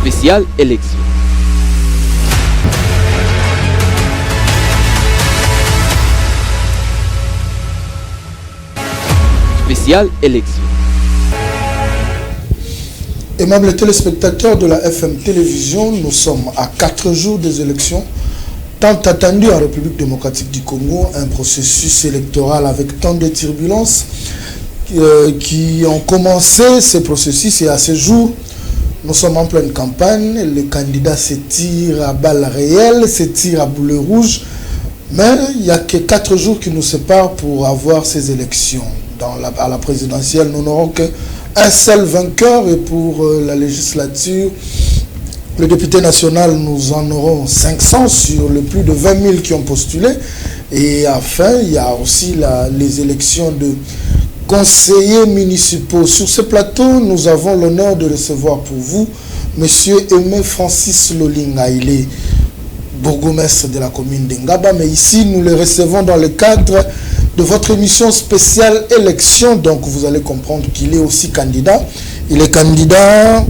Spéciale élection. Spéciale élection. Aimables téléspectateurs de la FM Télévision, nous sommes à 4 jours des élections, tant attendu en République démocratique du Congo, un processus électoral avec tant de turbulences qui ont commencé ce processus et à ce jour, nous sommes en pleine campagne, les candidats se tirent à balles réelles, se tirent à boulet rouge, mais il n'y a que 4 jours qui nous séparent pour avoir ces élections. À la présidentielle, nous n'aurons qu'un seul vainqueur et pour la législature, le député national, nous en aurons 500 sur le plus de 20 000 qui ont postulé. Et enfin, il y a aussi les élections de conseillers municipaux. Sur ce plateau, nous avons l'honneur de recevoir pour vous M. Aimé Francis Lolinga. Il est bourgmestre de la commune d'Ngaba, mais ici, nous le recevons dans le cadre de votre émission spéciale élection. Donc, vous allez comprendre qu'il est aussi candidat. Il est candidat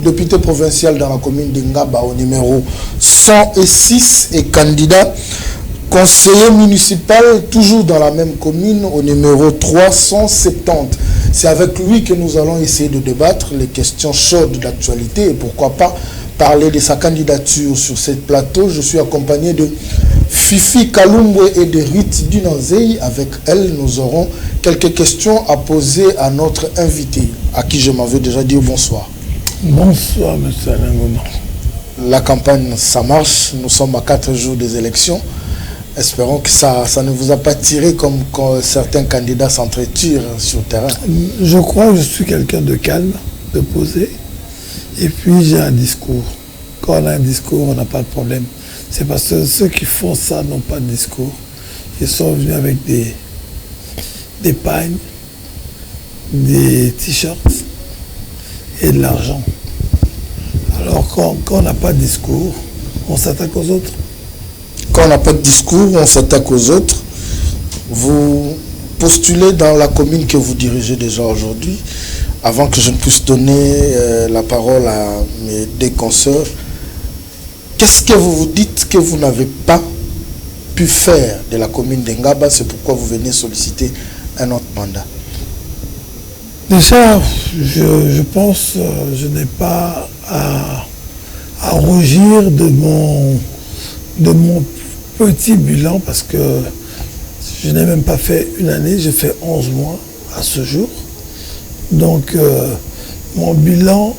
député provincial dans la commune d'Ngaba au numéro 106 et candidat conseiller municipal toujours dans la même commune au numéro 370. C'est avec lui que nous allons essayer de débattre les questions chaudes d'actualité et pourquoi pas parler de sa candidature sur ce plateau. Je suis accompagné de Fifi Kalumbwe et de Ruth Dunanzei. Avec elle, nous aurons quelques questions à poser à notre invité, à qui je m'avais déjà dit bonsoir. Bonsoir, M. Alangoma. La campagne, ça marche. Nous sommes à 4 jours des élections. Espérons que ça ne vous a pas tiré comme quand certains candidats s'entretirent sur le terrain. Je crois que je suis quelqu'un de calme, de posé. Et puis j'ai un discours. Quand on a un discours, on n'a pas de problème. C'est parce que ceux qui font ça n'ont pas de discours. Ils sont venus avec des pagnes, des t-shirts et de l'argent. Alors quand on n'a pas de discours, on s'attaque aux autres. Quand on n'a pas de discours, on s'attaque aux autres. Vous postulez dans la commune que vous dirigez déjà aujourd'hui. Avant que je ne puisse donner la parole à mes deux consoeurs, qu'est-ce que vous vous dites que vous n'avez pas pu faire de la commune d'Ngaba? C'est pourquoi vous venez solliciter un autre mandat. Déjà, je pense je n'ai pas à rougir de mon petit bilan parce que je n'ai même pas fait une année, j'ai fait 11 mois à ce jour. Donc, mon bilan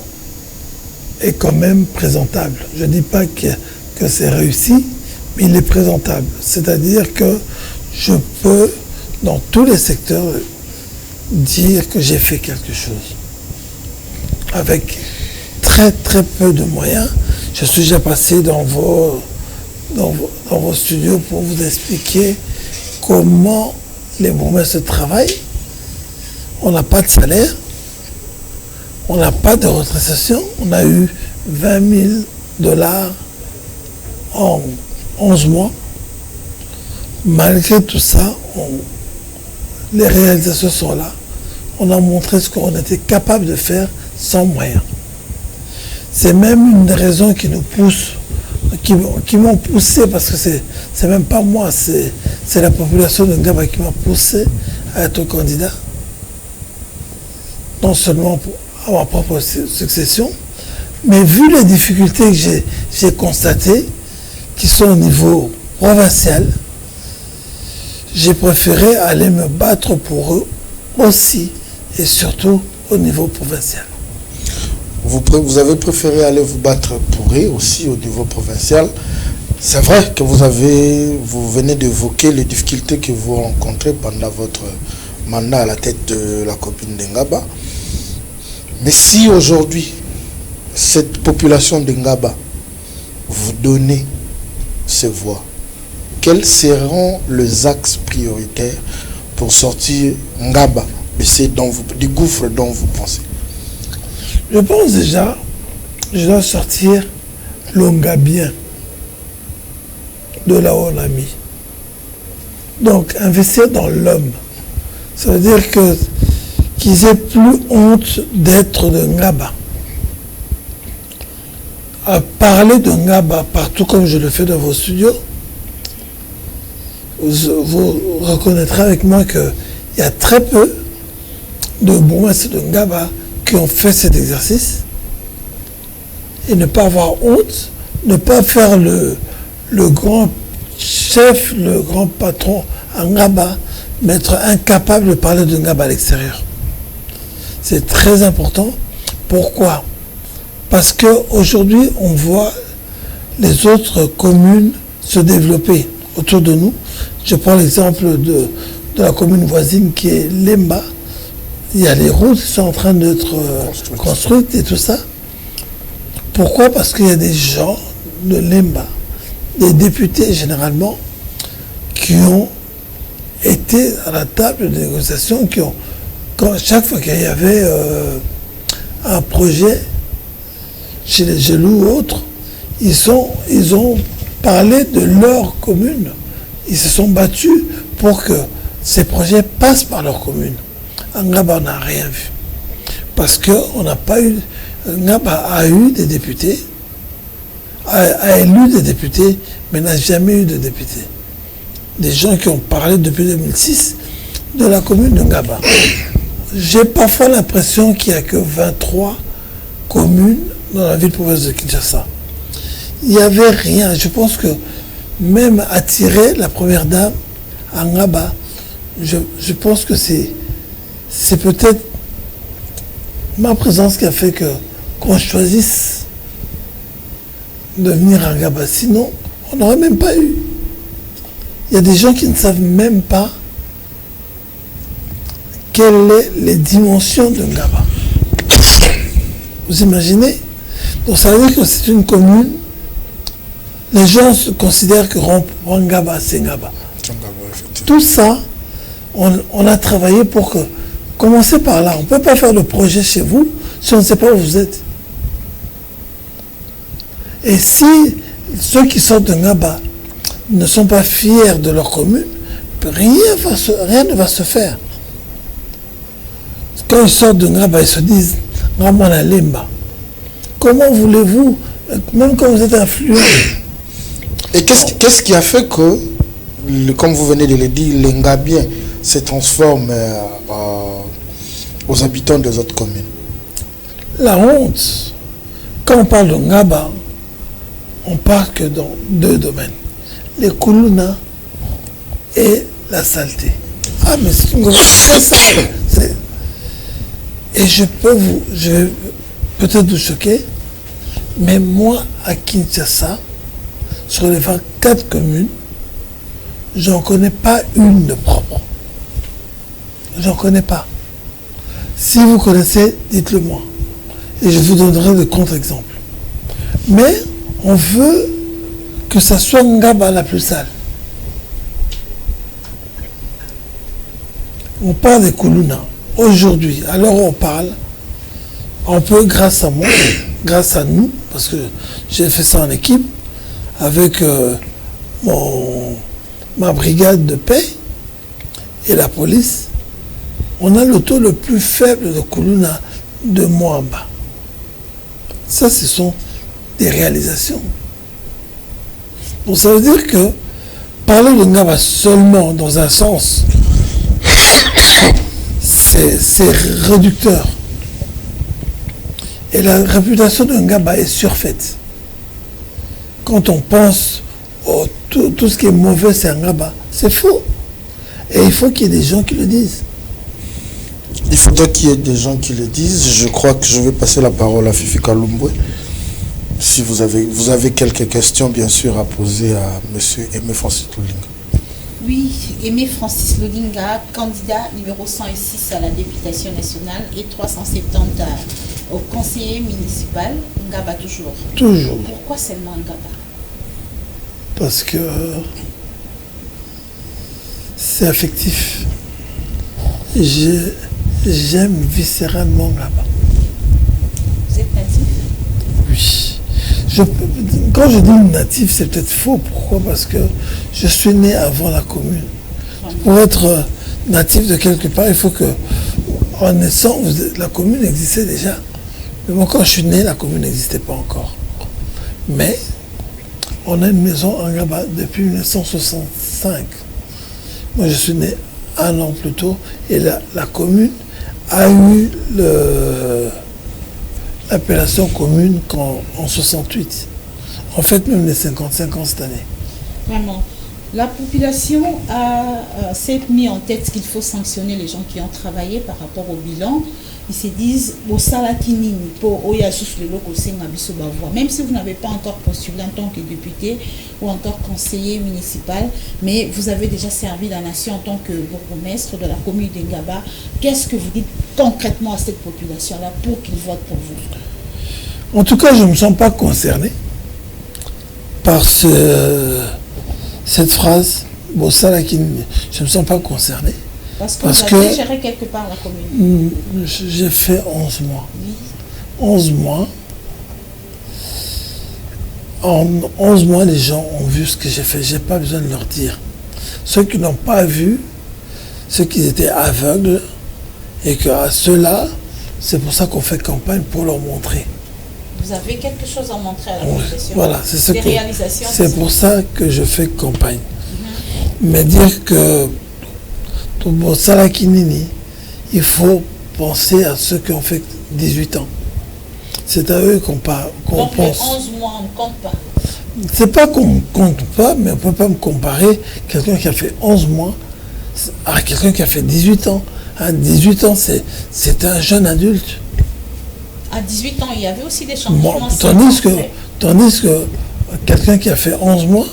est quand même présentable. Je ne dis pas que c'est réussi, mais il est présentable. C'est-à-dire que je peux, dans tous les secteurs, dire que j'ai fait quelque chose. Avec très très peu de moyens, je suis déjà passé dans vos studios pour vous expliquer comment les bourgmestres travaillent. On n'a pas de salaire, on n'a pas de rétrocession, on a eu 20 000 $ en 11 mois. Malgré tout ça, les réalisations sont là. On a montré ce qu'on était capable de faire sans moyens. C'est même une des raisons qui nous pousse, qui m'ont poussé, parce que c'est même pas moi, c'est la population de Ngaba qui m'a poussé à être candidat. Non seulement à ma propre succession, mais vu les difficultés que j'ai constatées, qui sont au niveau provincial, j'ai préféré aller me battre pour eux aussi, et surtout au niveau provincial. Vous avez préféré aller vous battre pour eux aussi au niveau provincial. C'est vrai que vous venez d'évoquer les difficultés que vous rencontrez pendant votre mandat à la tête de la commune d'Ngaba. Mais si aujourd'hui, cette population d'Ngaba vous donnez ces voix, quels seront les axes prioritaires pour sortir Ngaba du gouffre dont vous pensez? Je pense déjà, je dois sortir l'Ongabien de là où on a mis. Donc, investir dans l'homme, ça veut dire qu'ils aient plus honte d'être de Ngaba. parler de Ngaba partout comme je le fais dans vos studios, vous reconnaîtrez avec moi qu'il y a très peu de bourgmestres de Ngaba qui ont fait cet exercice et ne pas avoir honte, ne pas faire le grand chef, le grand patron à Ngaba, mais être incapable de parler de Ngaba à l'extérieur. C'est très important. Pourquoi? Parce qu'aujourd'hui, on voit les autres communes se développer autour de nous. Je prends l'exemple de la commune voisine qui est Lemba. Il y a les routes qui sont en train d'être construites et tout ça. Pourquoi? Parce qu'il y a des gens de Lemba, des députés généralement, qui ont été à la table de négociation, chaque fois qu'il y avait un projet chez les Gelous ou autres, ils ont parlé de leur commune. Ils se sont battus pour que ces projets passent par leur commune. À Ngaba, on n'a rien vu. Parce qu'on n'a pas eu... Ngaba a eu des députés, a élu des députés, mais n'a jamais eu de députés. Des gens qui ont parlé depuis 2006 de la commune de Ngaba. J'ai parfois l'impression qu'il n'y a que 23 communes dans la ville province de Kinshasa. Il n'y avait rien. Je pense que même attirer la première dame à Ngaba, je pense que c'est peut-être ma présence qui a fait qu'on choisisse de venir à Ngaba. Sinon, on n'aurait même pas eu. Il y a des gens qui ne savent même pas quelles sont les dimensions de Ngaba. Vous imaginez? Donc ça veut dire que c'est une commune. Les gens se considèrent que Ngaba, c'est Ngaba. Tout ça, on a travaillé pour que... Commencez par là. On ne peut pas faire de projet chez vous si on ne sait pas où vous êtes. Et si ceux qui sortent de Ngaba ne sont pas fiers de leur commune, rien ne va se faire. Quand ils sortent de Ngaba, ils se disent « Ngaba Lemba ». Comment voulez-vous, même quand vous êtes influent... Et qu'est-ce qui a fait que, comme vous venez de le dire, les Ngabiens se transforment aux habitants des autres communes? La honte. Quand on parle de Ngaba, on parle que dans deux domaines. Les Koulouna et la saleté. Ah, mais c'est une grosse sale. Et je vais peut-être vous choquer, mais moi, à Kinshasa, sur les 24 communes, j'en connais pas une de propre. J'en connais pas. Si vous connaissez, dites-le moi. Et je vous donnerai de contre-exemples. Mais on veut que ça soit Ngaba la plus sale. On parle des Koulouna. Aujourd'hui, alors on parle, on peut, grâce à moi, grâce à nous, parce que j'ai fait ça en équipe, avec ma brigade de paix et la police, on a le taux le plus faible de Koulouna de Moamba. Ça, ce sont des réalisations. Donc ça veut dire que parler de Ngaba seulement dans un sens, c'est réducteur. Et la réputation de Ngaba est surfaite. Quand on pense tout ce qui est mauvais, c'est Ngaba, c'est faux. Et il faut qu'il y ait des gens qui le disent. Il faudrait qu'il y ait des gens qui le disent. Je crois que je vais passer la parole à Fifi Kalumbwe. Si vous avez quelques questions, bien sûr, à poser à M. Aimé Francis Lolinga. Oui, Aimé Francis Lolinga, candidat numéro 106 à la députation nationale et 370 au conseiller municipal. Ngaba toujours. Toujours. Pourquoi seulement Ngaba? Parce que c'est affectif. J'aime viscéralement Ngaba. Vous êtes natif? Oui. Quand je dis natif, c'est peut-être faux. Pourquoi? Parce que je suis né avant la commune. Pour être natif de quelque part, il faut que, en naissant, la commune existait déjà. Mais moi, quand je suis né, la commune n'existait pas encore. Mais on a une maison en Ngaba depuis 1965. Moi, je suis né un an plus tôt et la commune a eu l'appellation commune en 68. En fait, même les 55 ans cette année. Vraiment. La population s'est mis en tête qu'il faut sanctionner les gens qui ont travaillé par rapport au bilan. Ils se disent, même si vous n'avez pas encore postulé en tant que député ou encore conseiller municipal, mais vous avez déjà servi la nation en tant que bourgmestre de la commune de Ngaba, qu'est-ce que vous dites concrètement à cette population-là pour qu'ils votent pour vous? En tout cas, je ne me sens pas concerné par cette phrase. Je ne me sens pas concerné. Parce que vous avez géré quelque part la commune. J'ai fait 11 mois. Oui. 11 mois. En 11 mois, les gens ont vu ce que j'ai fait. Je n'ai pas besoin de leur dire. Ceux qui n'ont pas vu, ceux qui étaient aveugles, et qu'à ceux-là, c'est pour ça qu'on fait campagne, pour leur montrer. Vous avez quelque chose à montrer à la population. Voilà, c'est ce des réalisations. C'est pour ça que je fais campagne. Mais dire que pour Salakinini, il faut penser à ceux qui ont fait 18 ans. C'est à eux qu'on Donc pense. les 11 mois, on ne compte pas. C'est pas qu'on ne compte pas, mais on ne peut pas me comparer quelqu'un qui a fait 11 mois à quelqu'un qui a fait 18 ans. À 18 ans, c'est un jeune adulte. À 18 ans, il y avait aussi des changements. Tandis que quelqu'un qui a fait 11 mois,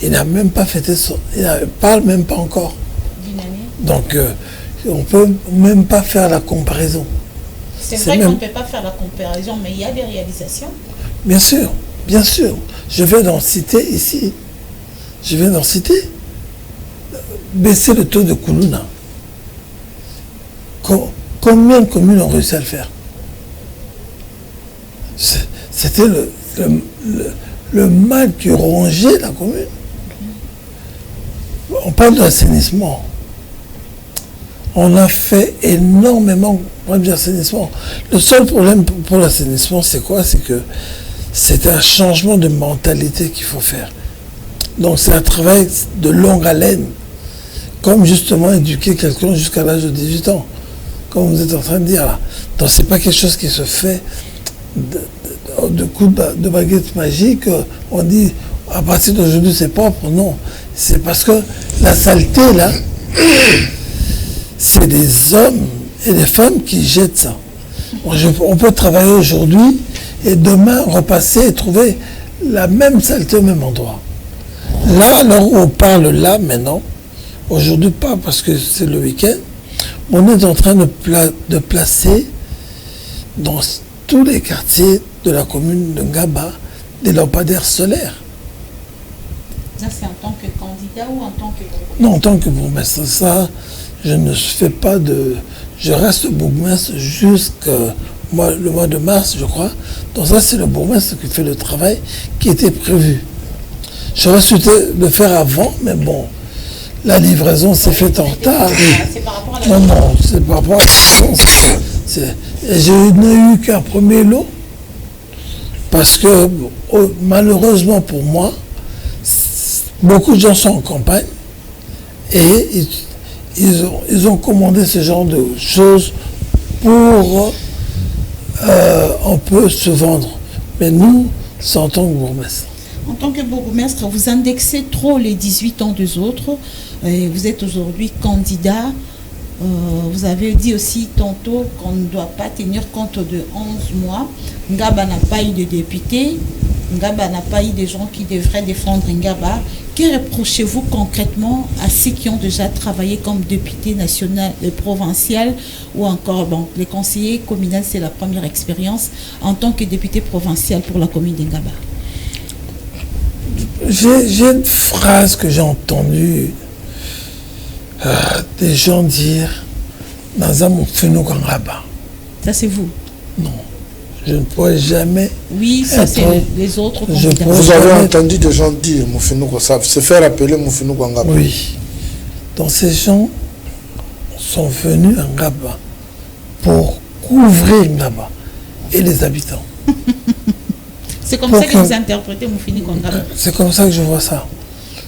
il n'a même pas fêté il ne parle même pas encore. D'une année. Donc, on ne peut même pas faire la comparaison. C'est vrai qu'on ne peut pas faire la comparaison, mais il y a des réalisations. Bien sûr, bien sûr. Je vais d'en citer ici. Je vais d'en citer. Baisser le taux de Koulouna. Combien de communes ont réussi à le faire? C'était le mal qui rongeait la commune. On parle de l'assainissement. On a fait énormément de problèmes d'assainissement. Le seul problème pour l'assainissement, c'est quoi? C'est que c'est un changement de mentalité qu'il faut faire. Donc c'est un travail de longue haleine. Comme justement éduquer quelqu'un jusqu'à l'âge de 18 ans. Comme vous êtes en train de dire là. Donc c'est pas quelque chose qui se fait de coup de baguette magique. On dit à partir d'aujourd'hui c'est propre. Non. C'est parce que la saleté là, c'est des hommes et des femmes qui jettent ça. On peut travailler aujourd'hui et demain repasser et trouver la même saleté au même endroit. Là, alors on parle là maintenant, aujourd'hui pas parce que c'est le week-end, on est en train de placer dans tous les quartiers de la commune de Ngaba des lampadaires solaires. Ça, c'est en tant que candidat ou en tant que bourgmestre? Non, en tant que bourgmestre. Ça, je ne fais pas de... Je reste bourgmestre jusqu'à le mois de mars, je crois. Donc ça, c'est le bourgmestre qui fait le travail qui était prévu. J'aurais souhaité le faire avant, mais bon, la livraison s'est faite en retard. C'est par rapport à la... Non, c'est par rapport à la livraison. Et je n'ai eu qu'un premier lot, parce que malheureusement pour moi, beaucoup de gens sont en campagne et ils ont commandé ce genre de choses pour on peut se vendre. Mais nous, c'est en tant que bourgmestre. En tant que bourgmestre, vous indexez trop les 18 ans des autres. Et vous êtes aujourd'hui candidat. Vous avez dit aussi tantôt qu'on ne doit pas tenir compte de 11 mois. Ngaba n'a pas eu de député. Ngaba n'a pas eu de gens qui devraient défendre Ngaba. Que reprochez-vous concrètement à ceux qui ont déjà travaillé comme député national et provincial ou encore, les conseillers communaux, c'est la première expérience en tant que député provincial pour la commune de Ngaba? J'ai une phrase que j'ai entendue des gens dire dans un Mufino Ngaba. Ça, c'est vous? Non. Je ne pourrais jamais... Oui, ça c'est les autres candidats. Vous avez entendu des gens dire Mufino Ngaba, se faire appeler Mufino Ngaba. Oui. Donc ces gens sont venus à Ngaba pour couvrir Ngaba et les habitants. C'est comme ça que vous interprétez Moufini Kongaba. C'est comme ça que je vois ça.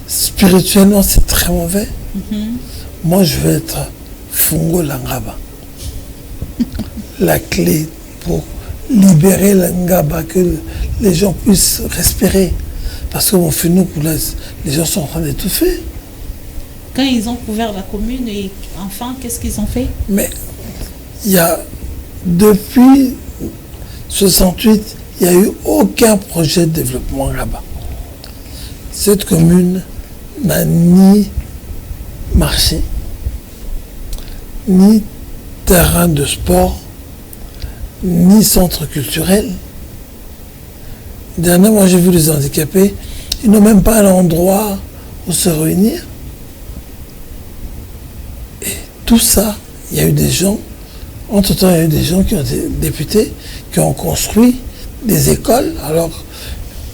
Spirituellement, c'est très mauvais. Moi, je veux être Fungo Langaba. La clé pour libérer Langaba, que les gens puissent respirer. Parce que Moufini, les gens sont en train d'étouffer. Quand ils ont couvert la commune, et enfin, qu'est-ce qu'ils ont fait? Mais il y a, depuis 68, il n'y a eu aucun projet de développement là-bas. Cette commune n'a ni marché, ni terrain de sport, ni centre culturel. Dernièrement, j'ai vu les handicapés, ils n'ont même pas l'endroit où se réunir. Et tout ça, il y a eu des gens, entre-temps, il y a eu des gens qui ont été députés, qui ont construit des écoles, alors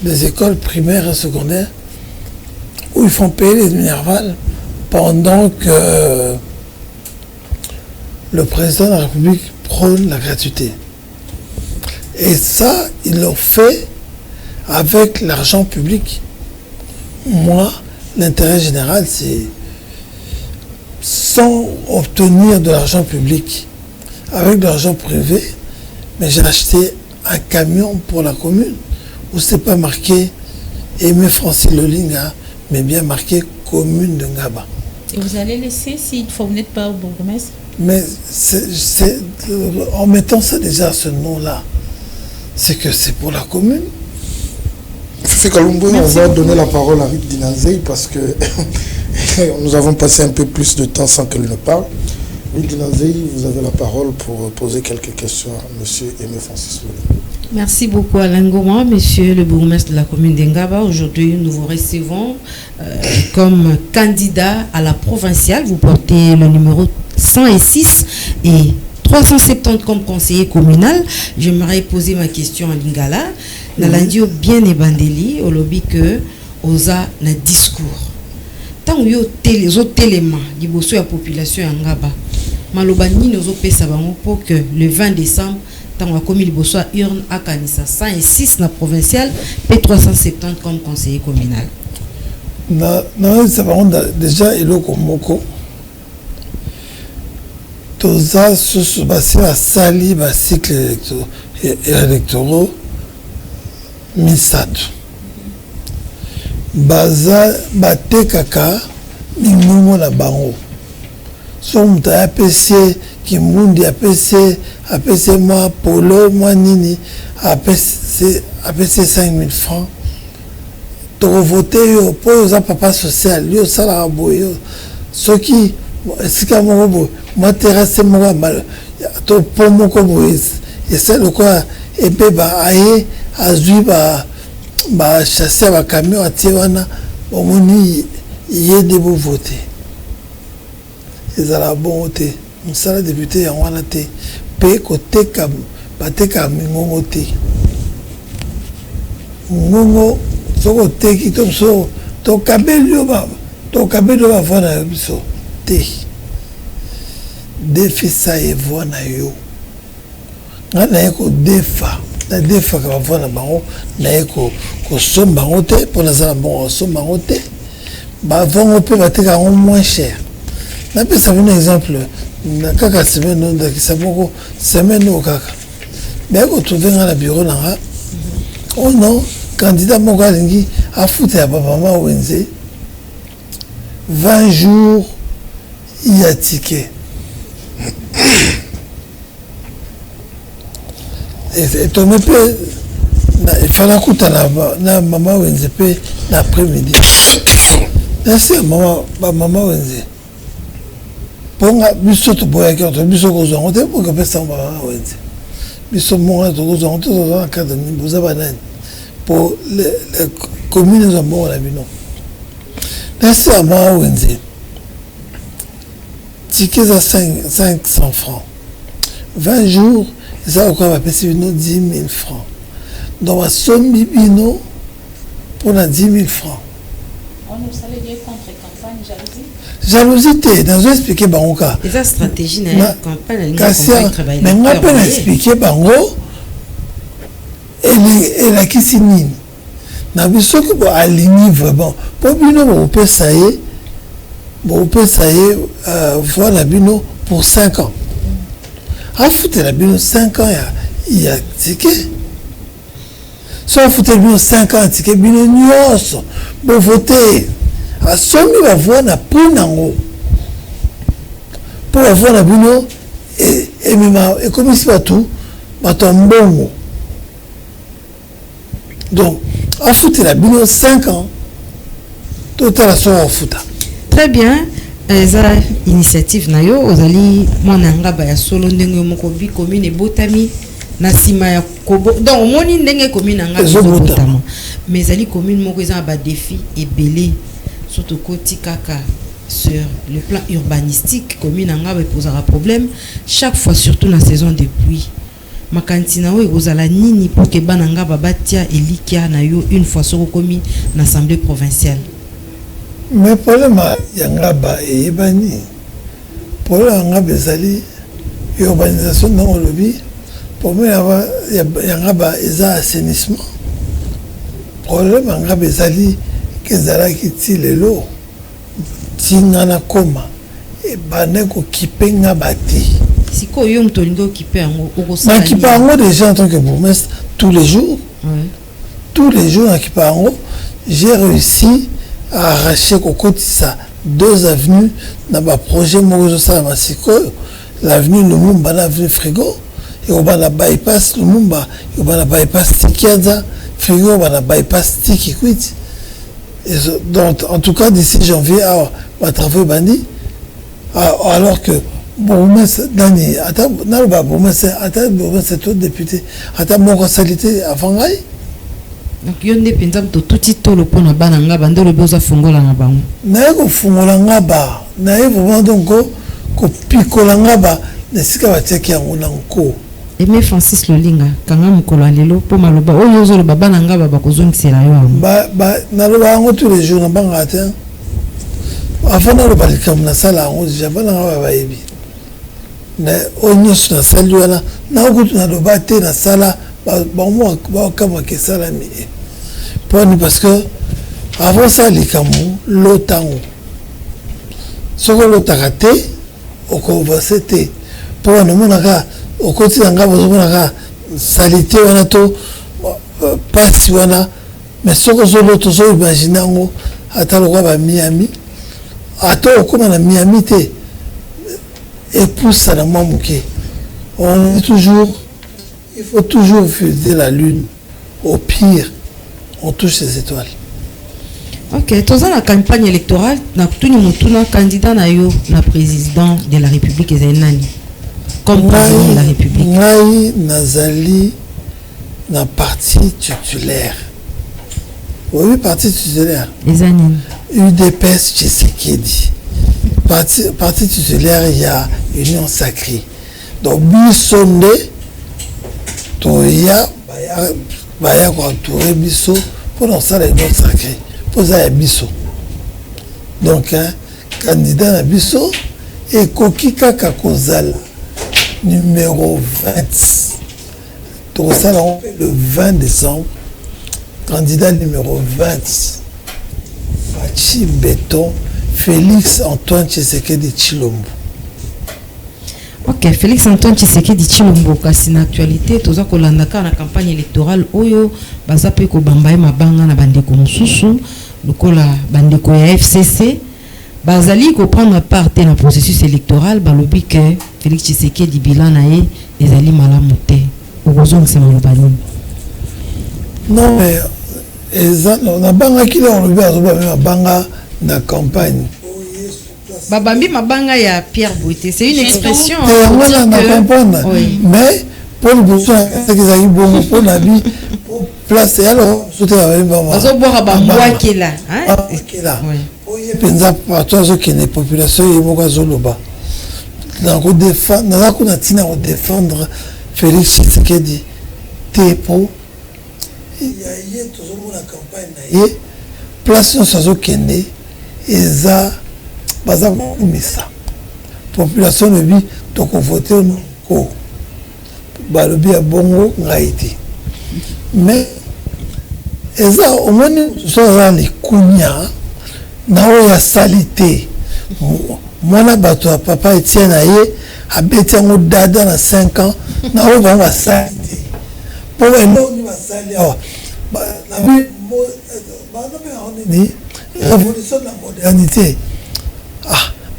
des écoles primaires et secondaires, où ils font payer les Minerval pendant que le président de la République prône la gratuité. Et ça, ils l'ont fait avec l'argent public. Moi, l'intérêt général, c'est sans obtenir de l'argent public, avec de l'argent privé, mais j'ai acheté un camion pour la commune où c'est pas marqué Aimé Francis Lolinga, mais bien marqué commune de Ngaba. Et vous allez laisser si vous n'êtes pas au bourgmestre? Mais en mettant ça déjà ce nom-là, c'est que c'est pour la commune. Fifi Kalumbo, on va donner la parole à Rick Dinanzei parce que nous avons passé un peu plus de temps sans qu'elle ne parle. Rick Dinanzei, vous avez la parole pour poser quelques questions à M. Aimé Francis Lolinga. Merci beaucoup Alain Goma, monsieur le bourgmestre de la commune d'Engaba. Aujourd'hui, nous vous recevons comme candidat à la provinciale. Vous portez le numéro 106 et 370 comme conseiller communal. J'aimerais poser ma question à Lingala. Nalandio bien ebandeli au lobby que osa na discours. Tant où yo les autres éléments liboso ya population ya Ngaba. Malobani nous opesa bango pour que le 20 décembre tant on a commis liboso à urne à Kanissa 106 na provincial P370 comme conseiller communal. Non, ça va déjà eloko moko. Toza sous basé à sali ba cycle électoraux misatu. Baza batekaka mingumo na bango. Son APC qui mundi APC moi polo moi nini APC 5000 francs. To voter yo pour za papa social yo sala boyo soki esika moko moi terrasse moi mal to pour moko boyo et c'est le quoi et ba aye azui ba chasser ba camion atie wana omoni yede bo voter. Ezala bon te musala député ya wana te pe koteka bateka mingongo te ngongo soko teki to so to kabelio ba vona biso te defi sa e vona yo ngana eko defa na defa ka vona bango na eko ko somba ngote pour na sala bon somba ngote ba vongo pe bateka ngo moins cher. Na pe ça un exemple na kaka semaine onda ki saboko semaine o kaka mais ko trouver na bureau na oh non candidat moko alingi afuta ya papa Wenze 20 jours il y a ticket et ton peu il fallait kuta na maman Wenze pe l'après-midi merci maman Wenze ponga biso to boya ke to biso ko zongo te pour que personne maman Wenze biso monga to ko zongo to dans cadre ni boza banane pour les communes en bon la bino. Merci à maman Wenze tickets à 500 francs 20 jours ça encore va payer 10 000 francs donc à somme bino pour 10 000 francs. On nous allait dire contre-campagne jalousie te dans expliquer bango ka et sa stratégie na campagne mais on peut expliquer bango elakisi nini na biso soki boaligni vraiment mpo bino bopesa ye voi na bino pour 5 ans afutela bino 5 ans ya tike so afutela bino 5 ans ya tike bino nyonso bovote asombi bavoi na prix nango mpo bavoi na bino emema ekomisi bato ya mbongo donc afutela bino 5 ans totala so afuta. Très bien. Eza initiative na yo ozali mwana ngaba ya solo ndenge moko bi commune botami na sima ya kobo donc omoni ndenge commune ngaba botama mais ezali commune moko eza ba défi ebele surtout koti kaka sur le plan urbanistique commune ngaba posera problème chaque fois surtout na saison de pluie makantina o ozala nini pour que bana ngaba batia elikia na yo une fois sur commune na assemblée provinciale. Mais problème yangaba eyebani problème yangaba ezali urbanisation dans le lobby problème yangaba eza assainissement problème yangaba ezali kezalaki ti lelo tinga na koma ebane kokipe ngaba te siko yo moto olingi okipe yango okosala nakipe yango déjà en tant que bourgmestre tous les jours nakipe yango j'ai réussi à arracher kokotisa 2 avenues dans ma projet Morozosa Masiko, l'avenue Lumumba, l'avenue Frigo, et on va la bypass Lumumba, et on va la bypass Tikiaza, Frigo, on va la bypass Tikikwit. Donc, en tout cas, d'ici janvier, on va travailler bandi, alors que bon, Dani, attends, c'est tout député, attends, mon consalité avant Gaï. Donc yonde penzam to tuti tolo pona bana ngaba ndolo boza fungola na bango na ko fungola ngaba na vraiment donc ko pikola ngaba nesika bateki yango na nko Aimé Francis Lolinga kanga mukolo alelo po maloba oyo zo lo bana ngaba bakozongisela yo ba na lo bango tous les jours na banga te avant na lo balikam na sala ngo déjà bana ngaba bayebi na onyo na sala wana na ko na lo bate na sala bon moi comme que ça la parce que avant ça les camons l'autant ce que l'autre raté au conversé pour nous monaka au côté d'anga besoin salité on a tout parti wana mais ce que l'autre zo imaginer ngo ata le roi Miami ata comme na Miami te et pousse ça dans mon bouquet on est toujours. Il faut toujours viser la lune. Au pire, on touche les étoiles. Ok, dans la campagne électorale, na candidat na yo na président de la République Zenani. Comme président de la République. Ngai nazali na parti titulaire. Oui, parti titulaire. Ezani. UDPS Tshisekedi. Parti titulaire, il y a Union Sacrée. Donc, Bissonde. Toya baya ko entouré biso pour dans ça les notes sacrées pour ça biso donc candidat na biso et koki kaka kozala numéro 20 donc ça le 20 décembre candidat numéro 20 Bachi Béton Félix Antoine Tshisekedi Tshilombo. Ok, Félix Antoine Tshisekedi Tshilombo kasi na actualité toza kolandaka na campagne électorale oyo baza pe ko bambaye mabanga na bandeko mususu lokola bandeko ya FCC bazali ko prendre part na processus électoral balobi que Félix Tshisekedi bilan na ye ezali malamu te okozong se malobani. Non mais na banga kila on lobi azoba mabanga na campagne. Babambi mabanga ya Pierre Bouité, c'est une expression. Mais pour le besoin, c'est qu'ils aient bon pour la vie, pour placer alors, c'était avec maman. Azo boire bamboa qui est là, hein? Qui est là. Oui. Pensa par toi ceux qui n'est population et moka zoloba. Dans le défendre, dans la conatina on défendre Félix Tshisekedi. Tepo. Il y a toujours la campagne na ye. Place sur zo kende eza baza komisa population lobi to voter ko balobi ya bongo ngaiti mais eza omoni soza likunya na oyo asali te mwana bato ya papa etie na ye abeti yango dada na 5 ans na oyo bango basali te mpo eloni basali awa nini révolution de la modernité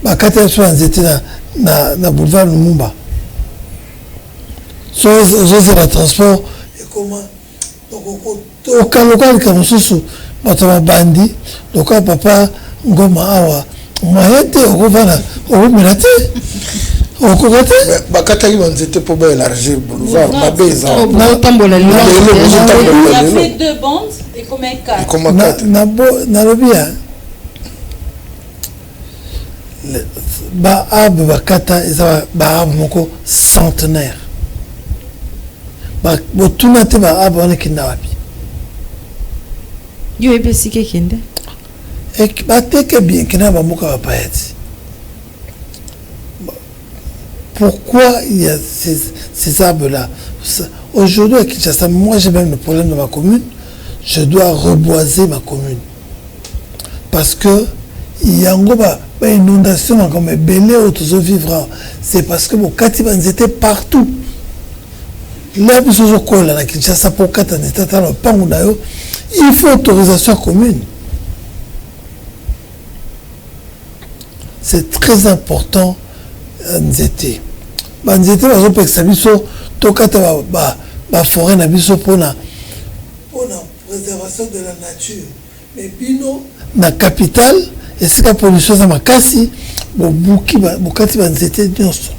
bakati ya so ya nzete na boulevard Lumumba so ozozela transport ekoma okaluka likambo mosusu bato babandi lokola papa ngoma awa moye te okovana okomela te okoka te bakataki banzete mpo baélargir boulevard mabe eza otambola Il a fait 2 bandes et combien 4 nalobi ya baarbre bakata eza baarbre moko centenaire botuna te baarbre wana ekenda wapi yo ebesika ekende bateke bien ekenda bamboka bapaya ti pourquoi il y a ces arbres-là? Aujourd'hui à Kinshasa, moi j'ai même le problème de ma commune, je dois reboiser ma commune. Parce que il y a une inondation comme belé où tous vivre. C'est parce que mon katiban étaient partout. Là, il faut autorisation commune. C'est très important. Nzete banzete bazopekisa biso tokata baforêt na biso mpona préservation de la nature mais bino na capitale esika pollution eza makasi bokati banzete nyonso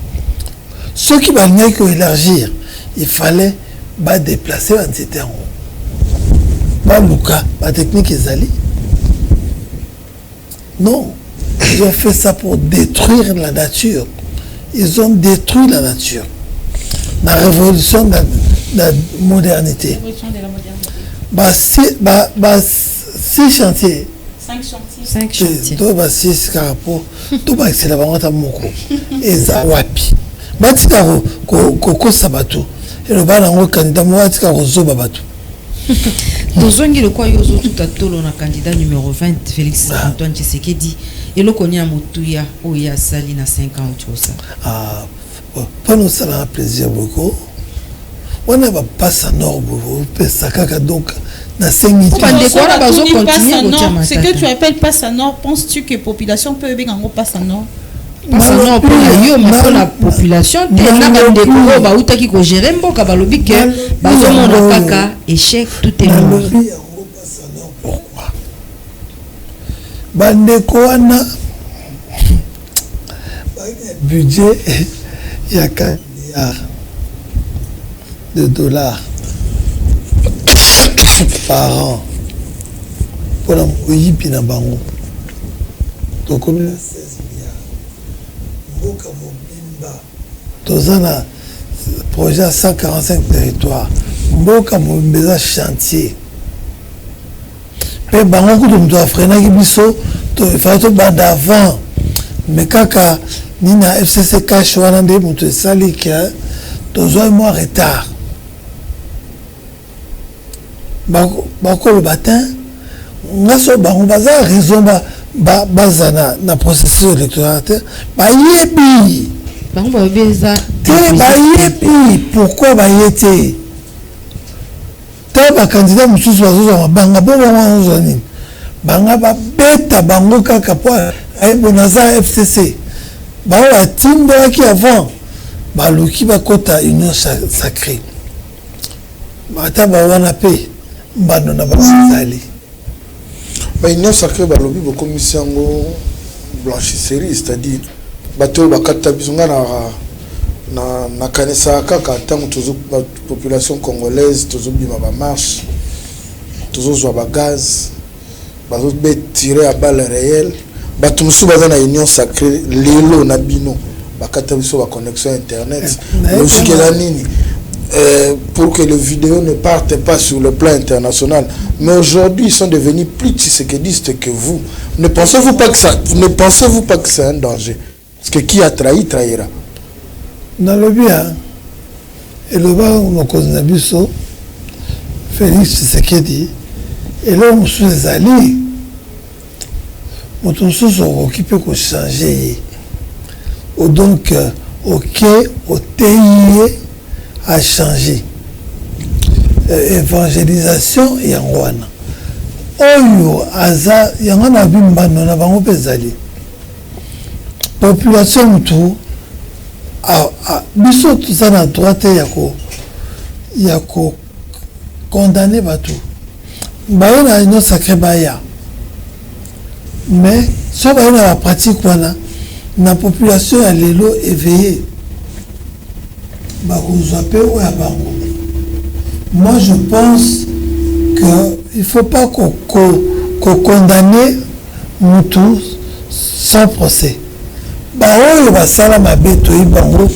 soki balingaki koélargir il fallait badéplace banzete yango baluka batechnique ezali non ils ont fait ça pour détruire la nature. Ils ont détruit la nature. La révolution de la modernité. Révolution de la modernité. 6 chantiers. 5 chantiers. 5 chantiers. Toi, 6 carapos. Toi, c'est la vente à Moko. Et Zawapi. Batika Koko Sabato. Et le balango candidat Mouatika Rozo Babatou. tozongi lokwa yozo tout atolo na candidat numéro 20 Félix Antoine Tshisekedi et lokoni ya motuya oya sali na 5 ans ochosa pas nous ça un plaisir beaucoup on a pas ça nord beaucoup pesa kaka donc na 5 minutes ce que tu appelles pas ça nord, penses-tu que population peut bien en pas ça nord? Parce que non, pour la population, on va outaki ko gérer mboka balobi que bazomona kaka échec tout est mort. Pourquoi? Bandeko wana budget il y a 4 milliards de dollars par an pour la oyipi na bango. Donc comme 16 dans un projet à 145 territoires, mboka mobimba chantier. Mais bango ko doit freiner ki biso, il faut to banda avant. Mais kaka nina FCC cash wana nde muto sali kia dans un mois retard. Bako le matin, ngaso bango baza raison bazana na processus électoral ba yebi pourquoi bayete ta candidat mususu bazozwa banga bongo nini banga babeta bango kaka po bonaza FCC bango batimbelaki avant baluki bakota union sacrée ata bawana mpe mbano na bazali union sacrée balobi bokomisi yango blanchisserie, c'est-à-dire bato bakata bizonga na kanisa kaka tango tozo population congolaise tozo bima ba marche tozo zwa ba gaz bazo be tirer à balle réelle bato musu baza na union sacrée lelo na bino bakata biso ba connexion internet logique la nini pour que les vidéos ne partent pas sur le plan international. Mais aujourd'hui, ils sont devenus plus tshisekidistes que vous. Ne pensez-vous pas que c'est un danger? Parce que qui a trahi, trahira. Dans le bien, et le bas, on a biso, Félix Tshisekedi et là on se allés on se occupé de changer donc ok au TIE a changé évangélisation et en wana oyo aza yango na bimbano na bango bezali population tout biso tuza na droite ya ko condamner bato baye na union sacré baya mais so baye na la pratique wana na population ya lelo éveillé bakozwa pe oya bango. Moi je pense que il faut pas qu'on condamne nous tous sans procès. Baoyo basala mabe toyi bango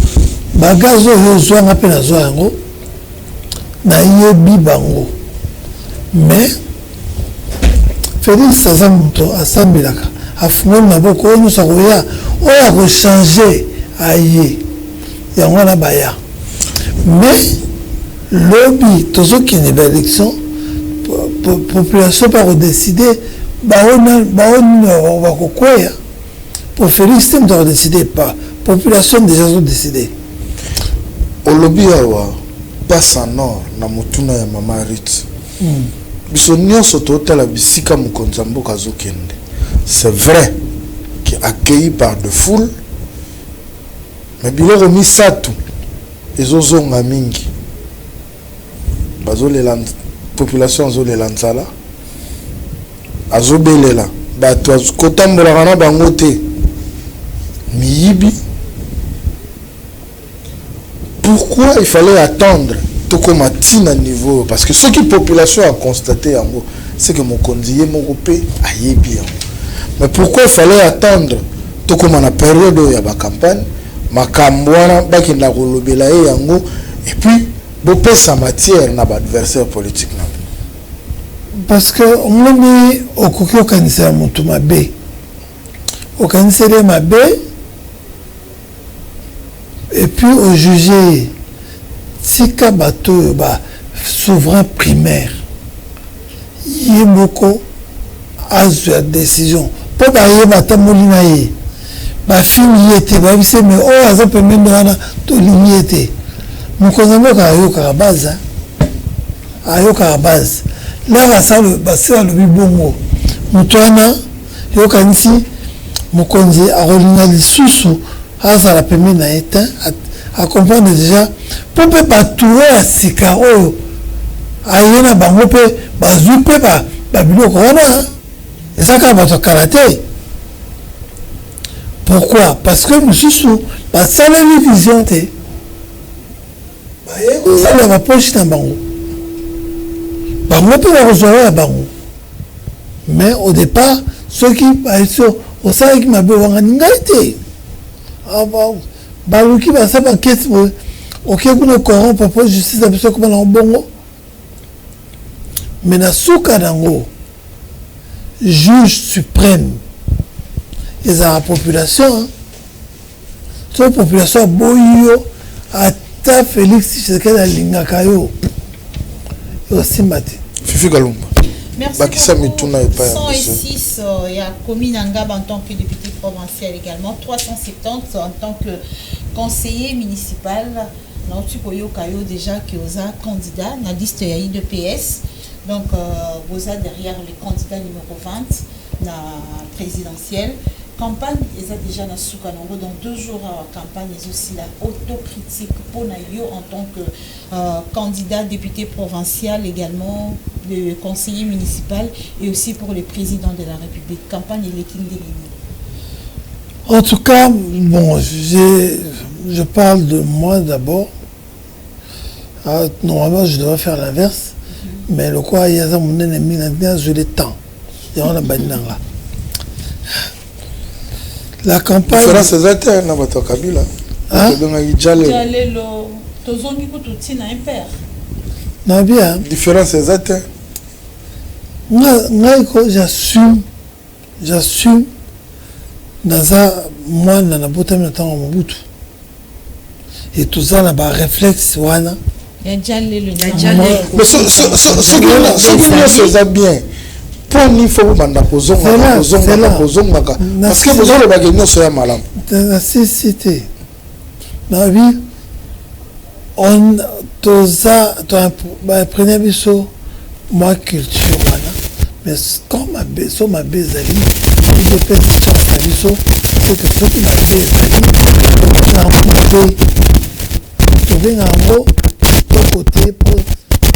bagazo yo zwanga pe na zwa yango na yebi bango mais Félix aza moto asambelaka afungoli maboko oyo nyonso akoya oyo akochange aye yango wana baya mais lobi tozokende baélection population bakodécide baonini bakokwea pour Félix te moto akodécide pas population déjà zodécide olobi awa passe en or na motuna ya mama Ruth biso nyonso totala bisika mokonzi ya mboka azokende c'est vrai qui accueilli par de foule mais biloko misato ezozonga mingi bazolela population azolela nzala azobelela bato kotambolaka na bango te miyibi. Pourquoi il fallait attendre tout comme à tina niveau? Parce que ce que la population a constaté en gros, c'est que mon conseiller mon coupé a bien. Mais pourquoi il fallait attendre tout comme à la période où il y a la campagne, ma cambouana, bakina rolobela et yango, et puis bopé sa matière n'a pas adversaire politique. Parce que on l'a mis au coquille au cancer mon tout ma bé, au cancer ma bé. Et puis au jugé tika bato ba souverain primaire yemoko azwa décision po ba yeba tamoli na ye ba fini yete ba bise mais o aza pemendo wana to lini yete mukonzo ka ayoka base la basalo basala lo bibongo mutwana yoka nsi mukonzi arolinga lisusu azala pembe na eta à comprendre déjà pour peut pas trouver à sika oyo ayena bango pe bazui pe ba biloko wana ezaka bato karaté. Pourquoi? Parce que mususu basala une vision te bayeko sala ba poche na bango pe ba rezoa bango mais au départ ceux qui baïso au sala qui m'a bewanga ngai ah bon baluki basa ba kesi ok kuna corrompre pour justice biso comme na bongo mais na suka nango juge suprême et la population cette population boyo ata Félix Tshisekedi alingaka yo osimati Fifi Kalumba. Merci beaucoup. 106 il y a commis Nangaba en tant que député provincial également, 370 en tant que conseiller municipal. Nautikoyo Kayo déjà qui est candidat dans la liste de PS. Donc vous êtes derrière les candidats numéro 20 dans la présidentielle. Campagne, ils ont déjà dans Soukanongo, dans 2 jours campagne, ils ont aussi la autocritique pour Nayo en tant que candidat député provincial également, de conseiller municipal et aussi pour le président de la République. Campagne et les Kindélini. En tout cas, bon, je parle de moi d'abord. Normalement, je devrais faire l'inverse, mais le quoi, il y a mon ennemi, je l'ai temps. Il y a un banana. La campagne. C'est exact, na bato Kabila. Hein? Non bien. Différence exacte. J'assume. Dans un mois, dans la bouteille de temps, et tout ça, on a un réflexe, Il y a déjà le mais ce qui est bien pour nous faut banda kozonga parce que vous avez bagé non soya malam dans la cité na vie on toza prenez biso moi culture voilà mais comme ma bezali je peux te faire biso c'est que ce qui m'a bezali na to venga ngo to côté pour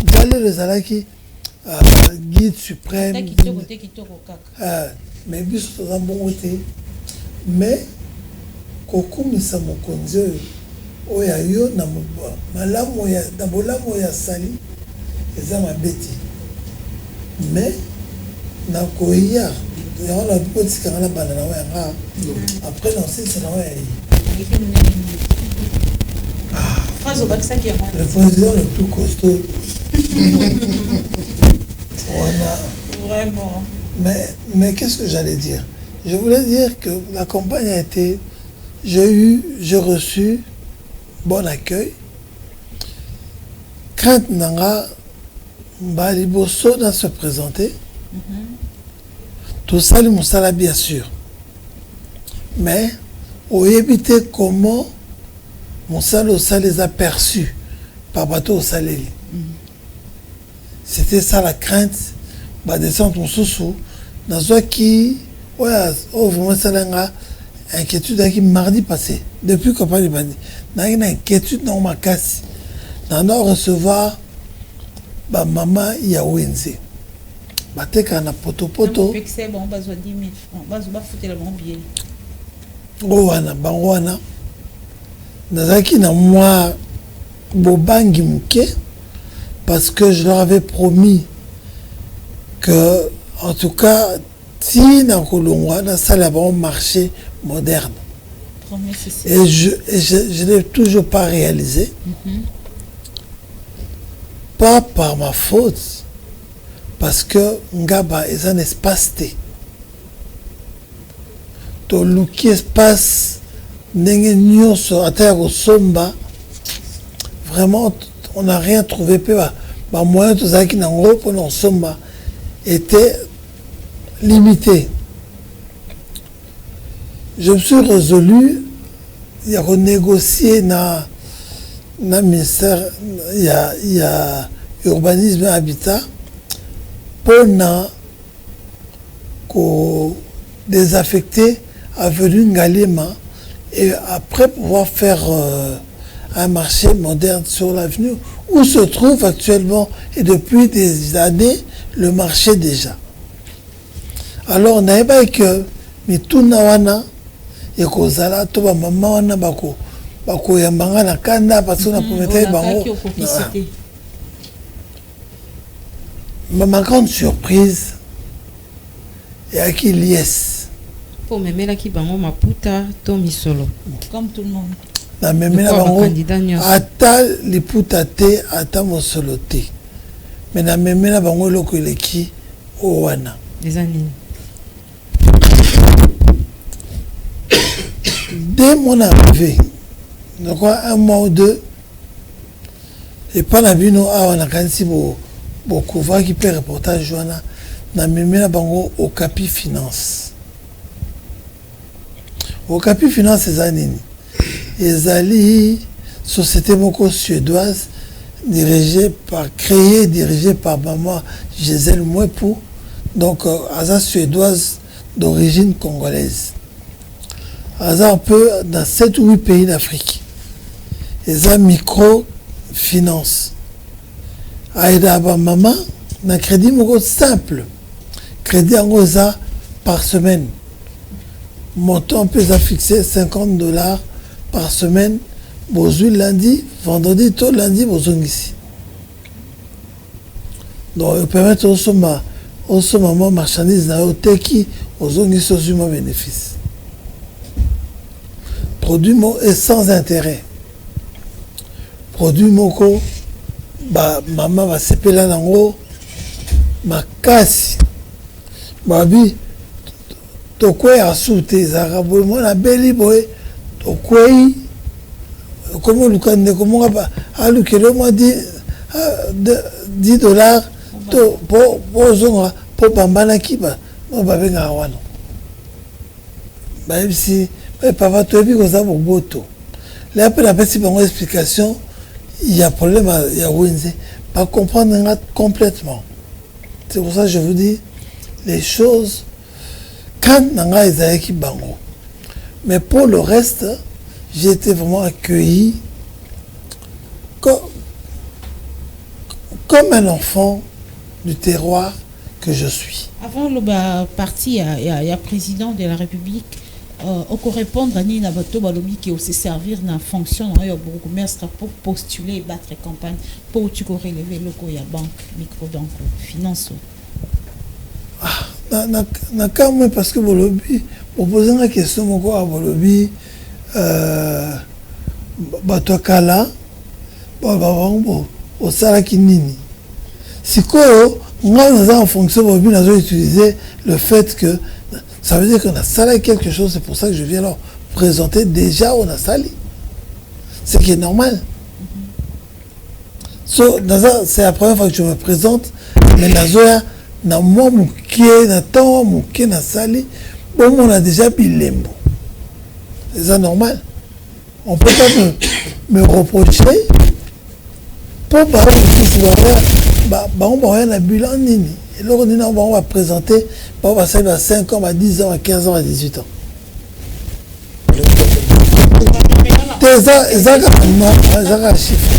d'aller les alaki guide suprême mais biso toza bongo te mais kokumisa mokonzi oyo yo na malamu ya na bolamu ya sali eza mabe te mais nakoya yango na botikanga na banda na wa yanga après na osisa na wa ya le président le plus costaud Vraiment. Mais qu'est-ce que j'allais dire? Je voulais dire que la campagne a été... J'ai reçu bon accueil. Quand Nanga Baliboso n'a se présenté, tout ça, le Moussala, bien sûr. Mais, on éviter comment Moussala les a perçus par bateau au Saléli. C'était ça la crainte. Bah descendre ton sous dans ce qui vraiment ça là inquiétude qui mardi passé depuis qu'on parle de bandi n'a une inquiétude dans ma casse dans recevoir bah maman ya wenze bah t'es qu'un poto c'est bon besoin 10 000 on va foutre le bon billet wana bangwana nazaki na moi bobangi muke parce que je leur avais promis que, en tout cas, si dans Kolongwa, ça a un marché moderne. Et je ne l'ai toujours pas réalisé. Pas par ma faute, parce que Ngaba est un espace T. Ton luki espace, n'engue sur à terre au somba, vraiment, on n'a rien trouvé. Bah, moyen tout ça qui n'a pas pour nos somba était limité. Je me suis résolu à renégocier dans le ministère il y a urbanisme et habitat pour désaffecter avenue Ngalema et après pouvoir faire un marché moderne sur l'avenue où se trouve actuellement et depuis des années le marché déjà. Alors on n'avait pas que mituna wana et kozala to ba mama wana bako yambanga na kanda parce qu'on a prometté bango. Ma grande surprise et à qui liesse. Pour me mettre qui bango maputa to misolo. Comme tout le monde. Na meme na bango ata liputa te ata mosolo te. Mais na meme na bango loko eleki owana. Les années. Dès mon arrivée, donc un mois ou deux, et pas la vie nous a on a quand si beaucoup va qui peut reportage joana na meme na bango au Capi Finance. Au Capi Finance les années. Ezali, société moko suédoise, dirigée par maman Gisèle Mouepou, donc Aza suédoise d'origine congolaise. Aza un peu dans 7 ou 8 pays d'Afrique. Eza microfinance. Aïda ba maman, na crédit moko simple. Crédit en goza par semaine. Montant peut fixé $50 par semaine, bozu lundi, vendredi, tout lundi, bozu ici. Donc, il permet au moment marchandise na oteki, bozu ici au bénéfice. Produit est sans intérêt. Produit moko, bah, maman va s'épeler nango, ma casse, babi, tokwe a souté, zaraboy, moi la belle boy. Comment le comment a lu que le m'a dit $10 pour bambana kiba babenga wana si papa toyebi koza boboto là après la petite explication il y a problème il y a Wenze pas comprendre complètement. C'est pour ça que je vous dis les choses quand nanga ezaki bango. Mais pour le reste, j'ai été vraiment accueilli comme un enfant du terroir que je suis. Avant le parti, il y a président de la République. On peut répondre à Nina Bato Balobi qui aussi servir dans la fonction de bourgmestre pour postuler et battre campagne pour tu relever le co banque micro donc finance. Na quand même parce que Bolobi on pose une question encore à Bolobi bato kala bon au salaki nini sikoyo nga naza en fonction Bolobi nazo utiliser le fait que ça veut dire qu'on a salé quelque chose, c'est pour ça que je viens leur présenter déjà on a salé. C'est qui est normal. So, c'est la première fois que je me présente, mais Nazoya, na moi mouké, na temps mouké, na salé, bon on a déjà bilembo. C'est ça normal. On peut pas me reprocher pour parler de bilan nini. Et là, on va présenter, on va à 5 ans, à 10 ans, à 15 ans, à 18 ans. C'est un chiffre.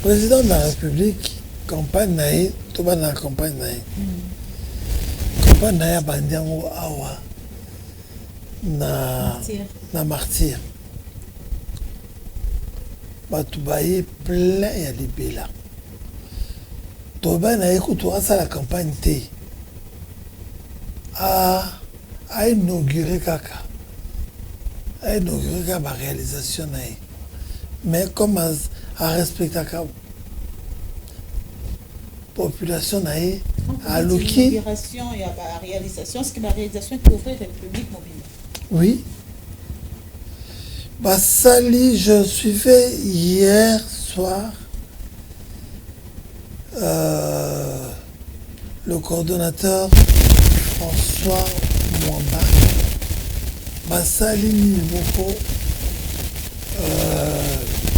Président de la République, campagne naïe, tout va dans la campagne naïe. Campagne naïe, bandiango awa, na martyr. Bato baye plein ya libela toba na ekuto asa la campagne te a inauguré kaka ba réalisation na mais comme a respecter ka population na a loki inauguration et la réalisation ce que la réalisation qui offre République mobile. Oui. Basali, je suivais hier soir le coordonnateur François Mwamba. Basali Moko,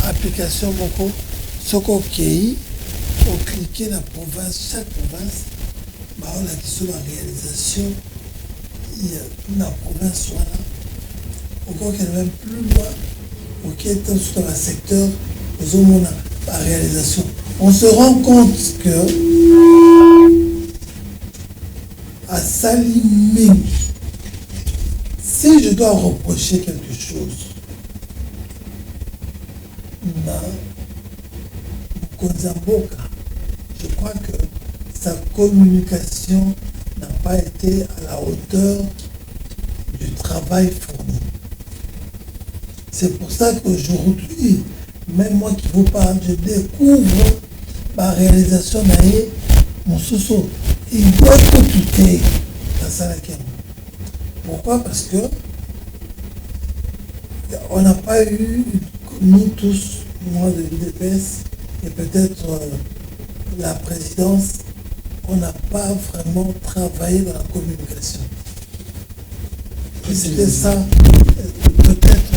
application Moko, Soko Kei, pour cliquer dans la province, chaque province, on a qui la réalisation, il y a dans la province soit là. Encore qu'elle est même plus loin, ok, dans le secteur, la réalisation. On se rend compte que à Salimé, si je dois reprocher quelque chose, je crois que sa communication n'a pas été à la hauteur du travail fourni. C'est pour ça qu'aujourd'hui, même moi qui vous parle, je découvre ma réalisation naïe, mon sous-sol. Il doit tout quitter dans sa laquelle. Pourquoi? Parce que on n'a pas eu, nous tous, moi de l'UDPS et peut-être la présidence, on n'a pas vraiment travaillé dans la communication. Et c'était ça, peut-être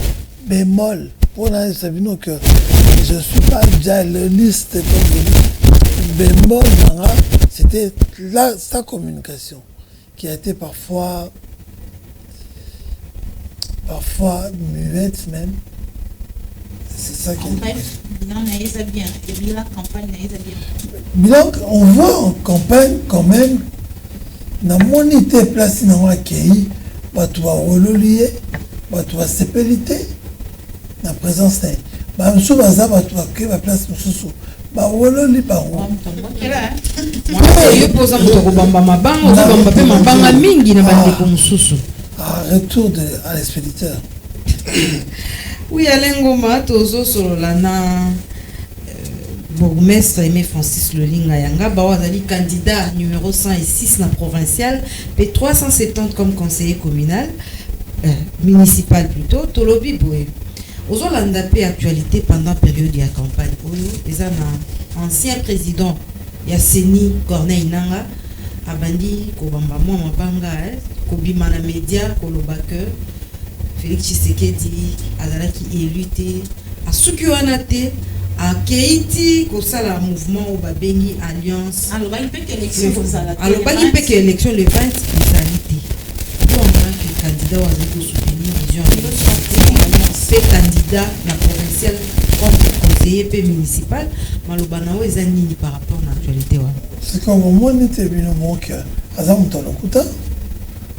bémol. Pour la Sabino que je ne suis pas dialogiste, bémol, c'était là sa communication qui a été parfois muette même. C'est ça qui est. Bref, bilan naïsa bien. Et bilan campagne naïsa bien. Bilan, on voit en campagne quand même, na monité place dans la KI, tu vas relolier, tu vas sépéliter. La présence n'est pas. Je baza tu vas créer la place pour sous. Reloli par où? Retour à l'expéditeur. Oui, Alain Goma, Tozo Solana, bourgmestre Aimé Francis Lolinga Yanga, Bawazali candidat numéro 106 dans la provinciale, et 370 comme conseiller communal, municipal plutôt, Tolobi Boué. Aux Hollandais actualité pendant la période de la campagne. Les ancien président Yasseni Corneille Nanga abandi kobamba mwa mabanga kobima na média kolobaka Félix Tshisekedi azalaki élu te asuki wana te akeiti kosala mouvement au babengi alliance alobaki pe élection le 20 ezali te on a que candidat wazali soutenir vision c'est candidat na provincial comme conseiller pe municipal maloba na o ezali nini par rapport à l'actualité wana. C'est comme moi n'était bien mon cœur azamuta lokuta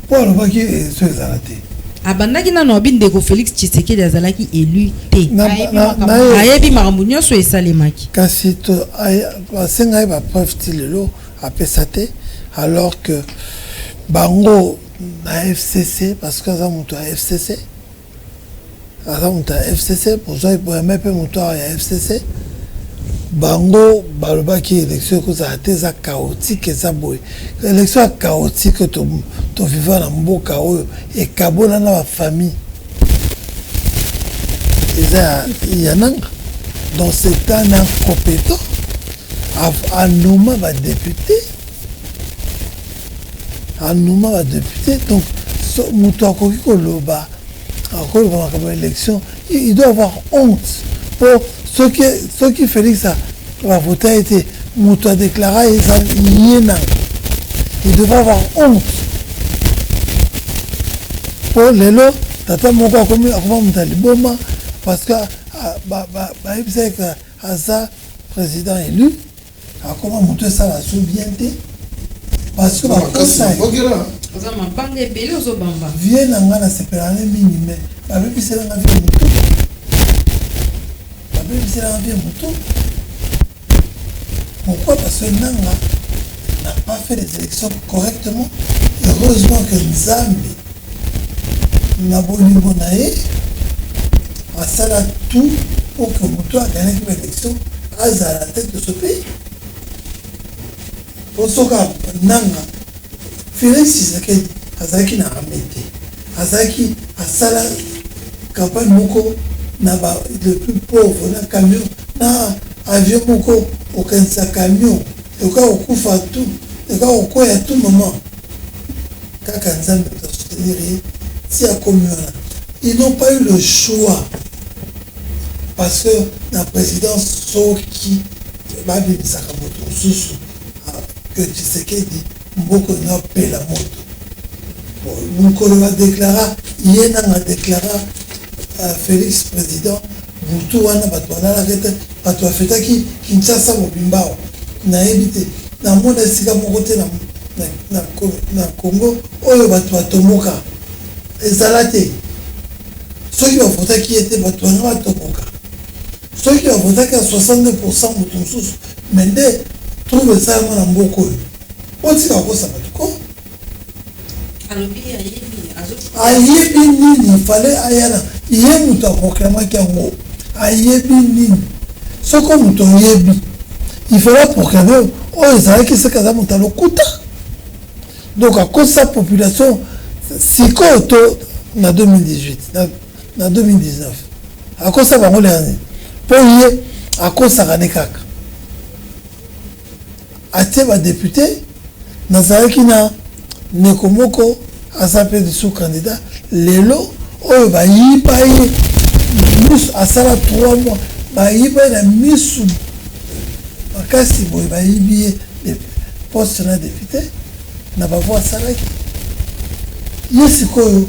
po alobaki so ezalate abandaki nano abindeko Félix Tshisekedi azalaki élu te na ayebi makambo nyonso esalemaki kasi to basenga ye bapreuve ti lelo apesa te alors que bango na FCC parce que aza moto ya FCC pozwa epoyame mpe moto ya FCC bango balobaki élection ekozala te eza chaotique eza boye élection ya chaotique toviva na mboka oyo ekabona na bafamille eza ya nanga donc c'est un incompétent anoma badéputé donc moto akoki koloba makambo ya élection il doit avoir honte pour soki Félix bavota ete moto adéclara eza ye nanga il devrait avoir honte po lelo tata moko akoma moto ya liboma parce que bayebisaki aza président élu akoma moto esala so bien te parce que bakosa mabanga ebele ozobamba vie na ngai nasepelanga mingi me babebiselanga vie motu pourquoi parce que nanga n'a pas fait les élections correctement heureusement que Nzambe na bolingo na ye asala tout pour que moto aganyaki baélection aza à la tête de ce pays osoka nanga Félix Tshisekedi azalaki na armée te azalaki asala campagne moko na le plus pauvre na camion na avion moko okanisa camion eka okufa tout eka okoya tout moment kaka Nzambe soutenir ye si akomi wana ils n'ont pas eu le choix parce que la présidence soki babimisaka moto mosusu que Tshisekedi mboko na pela moto mokolo badéclara ye nanga déclara Félix président butu wana bato balalaka ete bato bafetaki Kinshasa mobimba awa nayebi te namona esika moko te na Congo oyo bato batomboka ezala te soki bavotaki ete bato wana batomboka soki bavotaki ya 62% moto mosusu me nde trouve esalama na mboka oyo otika kosa bato ko ayebi nini fale ayana ye moto aproklamaki yango ayebi nini soki moto oyebi ifale aproclame oyo ezalaki seka aza moto alokuta donc akosa population sikoyo to na 2018 na 2019 akosa bango leyani mpo ye akosaka ne kaka atie badepute nazalaki na ndeko moko aza mpe sous candidat lelo oyo bayiba ye misu asala 3 mois bayiba ye na misu makasi boye bayibi ye poste na député na bavo asalaki ye sikoyo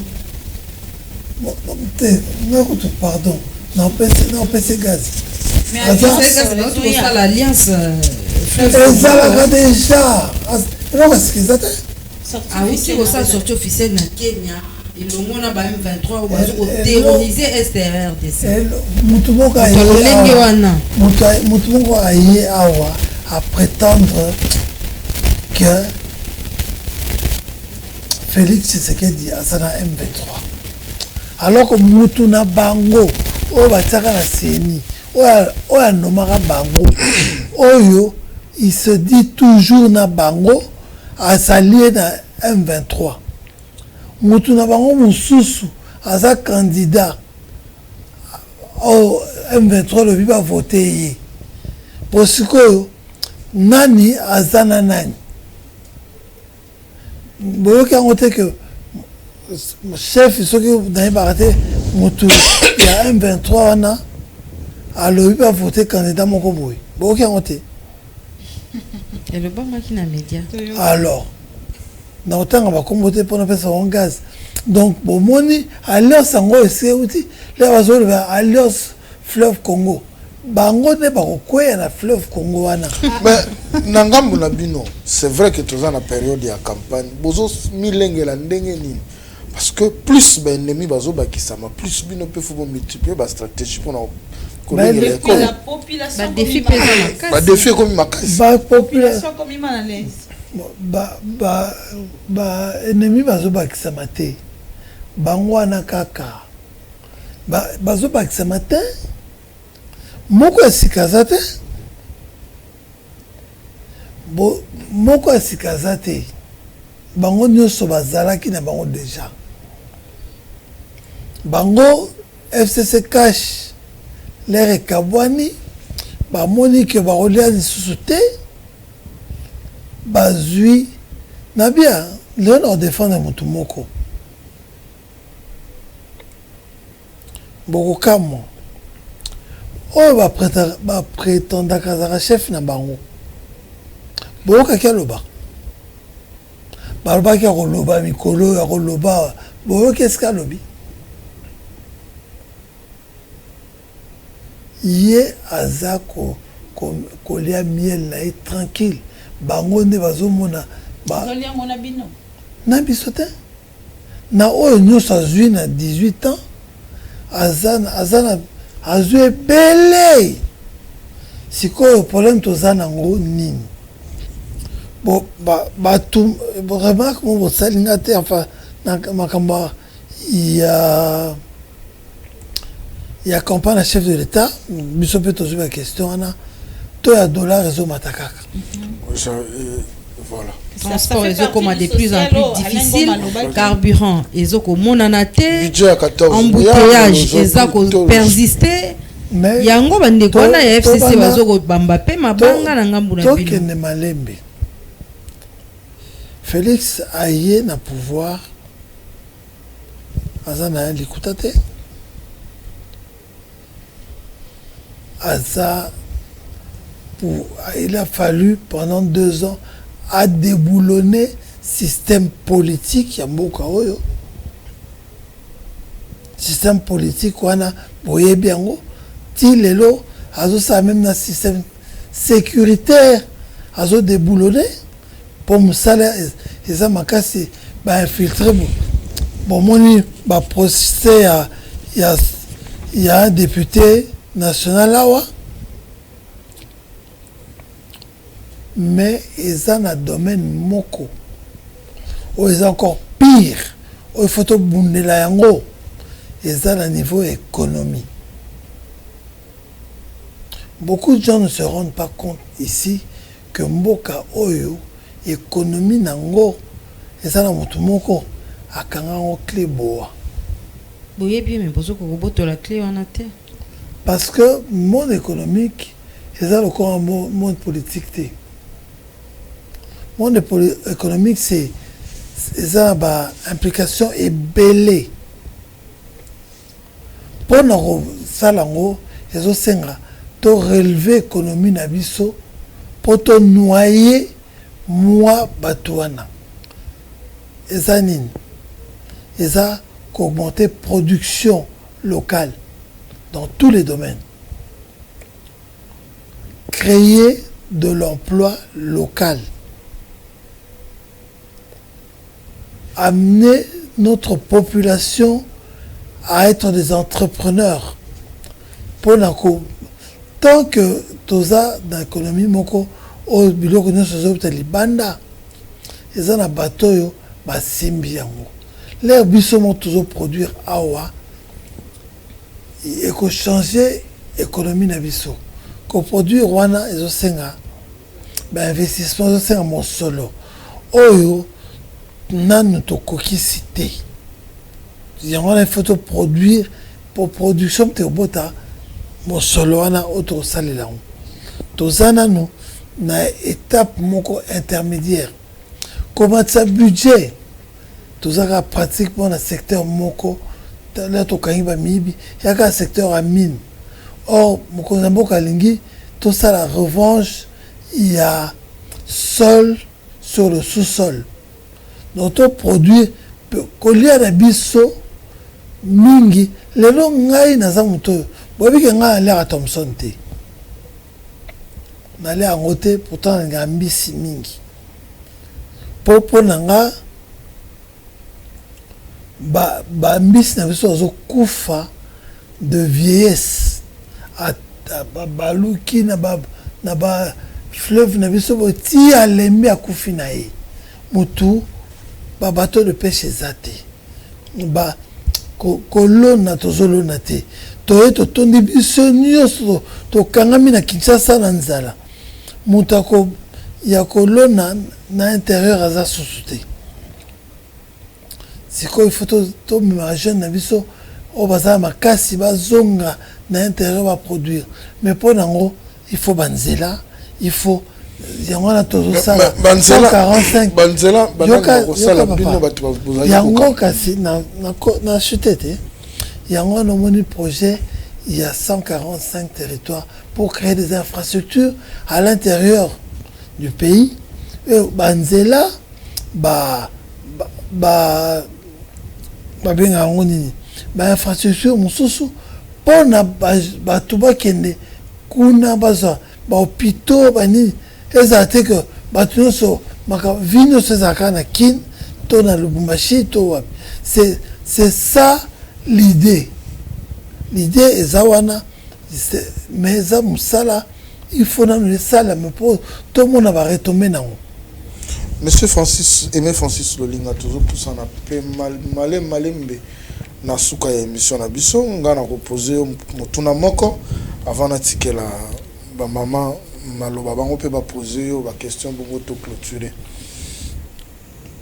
te nakutu pardon naopesi gazi ezalaka deja elokasikiza te awuti kosala sortie officielle na Kenya elongo na ba M23 oyo bazokoterrorize STRDC mutu moko aye awa à prétendre que Félix Tshisekedi aza na M23 alors que mutu na bango oyo batiaka na seni oyo anomaka bango oyo il se dit toujours na bango azali na M23 mutu na bango mosusu aza candidat oh M23 le va voter parce que nani azana nani boyoki yango te que chef soki naye bakate motu ya M23 wana alobi va voter candidat moko boye boyoki yango te elobamaki na média alors na otanga bakombo te mpona pesa bango gaz donc bomoni alliance yango ese euti le bazoloba alliance fleuve Congo bango nde bakokweya na fleuve Congo wana mais na ngambo na bino c'est vrai que toza na période ya campagne bozo milengela ndenge nini parce que plus baennemi bazobakisama plus bino mpe faut multiplier bastratégie mpona la population badefi ekomi makasi baennemi bazobakisama te bango wana kaka bazobakisama te moko ya sika aza te moko ya sika aza te bango nyonso bazalaki na bango deja bango FCC cash lere ekabwani bamoni ke bakolia lisusu te bazwi na bia leo na odefendre motu moko bokokamwa oyo baprétendaka azaka chef na bango boyokaki aloba balobaki akoloba mikolo akoloba boyoki esika alobi ye aza kolia miel na ye tranquille bango nde bazomona na biso te na oyo nyonso azwi na 18 ans azwi ebele sikoyo problème toza nango nini bato remarque mo bosalinga te enfin na makambo ya campagne ya chef de l'état biso mpe tozwi ba question wana to ya dollar ezomata kaka voilà transport ezokoma de plus en plus difficile carburant ezokomonana te embouteillage eza kopersiste yango bandeko wana ya FCC bazokobamba mpe mabanga na ngambu na bino tokende malembe Félix aye na pouvoir aza na likuta te il a fallu pendant 2 ans à déboulonner système politique ya mboka oyo système politique wana boyebi yango ti lelo azosala même na système sécuritaire azo déboulonner pour mosala eza makasi bainfiltre bomoni baprocès ya un député national awa mais eza na domaine moko oyo eza encore pire oyo faut tobundela yango eza na niveau économie. Beaucoup de gens ne se rendent pas compte ici que mboka oyo économie nango eza na motu moko akanga ngo clé boa boyebi mais bozo kobotola clé wana te parce que monde économique eza le corps monde politique te monde économique c'est eza ba implication ebele pour na sala ngo ezo senga to relever économie na biso pour to noyer moi batouana eza nini eza qu'augmenter production locale dans tous les domaines, créer de l'emploi local, amener notre population à être des entrepreneurs. Pour tant que toza dans l'économie moko au biloko nyonso ezobeta libanda eza na bato oyo basimbi yango lere biso mo tozoproduire awa ekochanger économie na biso koproduire wana ezosenga bainvestissement ezosenga mosolo oyo nanu tokokisi te yango wana il faut toproduire pour production te obota mosolo wana autre salela tozana no na étape moko intermédiaire comment ça budget tozaka pratiquement na secteur moko là tokangi ba mibi yaka secteur à mine or mokonza mboka lingi tout ça la revanche il y a sol sur le sous-sol notre produit kolia na biso mingi lelo ngai naza moto bobike ngai alera Thomson te nale yango te pourtant nga mbisi mingi popo nanga ba mbisi na biso azokufa de vieillesse baluki na ba fleuve na biso boti alembi akufi na ye mutu ba bateau de pêche eza te ba kolona tozolona te toye totondi biso nyonso tokangami na Kinshasa na nzala mutu ya kolona na intérieur aza susu te sikoyo il faut tomema jeune na biso oyo bazala makasi bazonga na intérieur baproduire mais mpo nango il faut banzela il faut yango wana tozosala 145 yango kasi na chute te yango wana omoni projet il y a 145 territoires pour créer des infrastructures à l'intérieur du pays banzela babenga yango nini bainfrastructure mosusu mpona bato bakende kuna bazwa bahôpitaux banini ezala te ke bato nyonso vi nyonso ezalaka na Kine to na Lubumbashi to wapi c'est ça l'idée eza wana mais eza mosala il faut nano esalama mpo tomona baretombe nango. Monsieur Francis Lolinga tozopusana mpe malembe na suka ya émission na biso nga na kopose motuna moko avant natikela bamama maloba bango mpe bapose yo baquestion bongo to clôturer.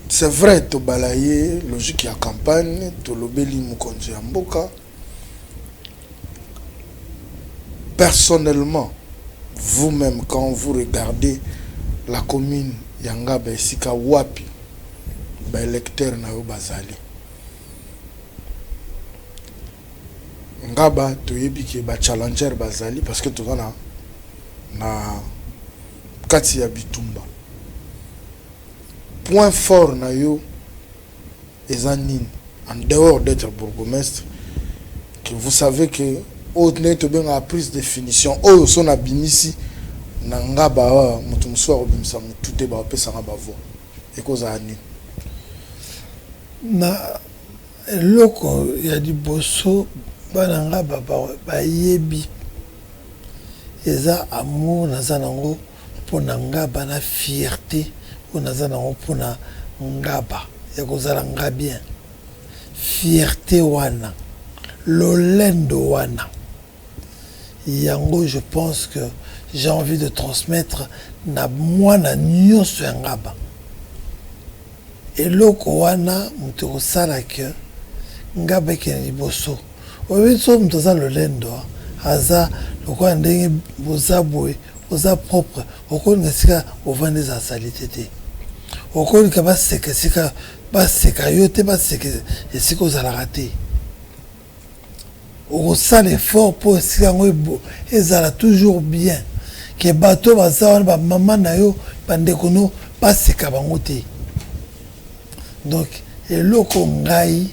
C'est vrai tobalaye logique ya campagne tolobeli mokonzi ya mboka. Personnellement, vous-même quand vous regardez la commune Yangaba esika wapi ba électeur na yo bazali Ngaba toyebi ke ba challenger bazali parce que tozana na kati ya bitumba point fort na yo ezanine en dehors d'être bourgmestre que vous savez que autre net bien à prise de définition oh son abimisi na ngaba mutu muswa obimisa mutute ba pesa ngaba voix ekoza ani na eloko ya liboso bana ngaba ba yebi eza amour naza nango mpona ngaba na fierté o naza nango mpona ngaba ya kozala nga bien fierté wana lolendo wana yango je pense que j'ai envie de transmettre na mwana nyonso ya ngaba eloko wana moto kosala ke ngaba ekende liboso oyebi so moto aza lolendo aza lokola ndenge boza boye oza propre okolinga sika ovanda eza salite te okolinga baseka esika baseka yo te baseka esika ozalaka te okosala effort mpo esika yango ezala toujours bien ke bato baza wana bamama na yo bandeko no baseka bango te. Donc eloko ngai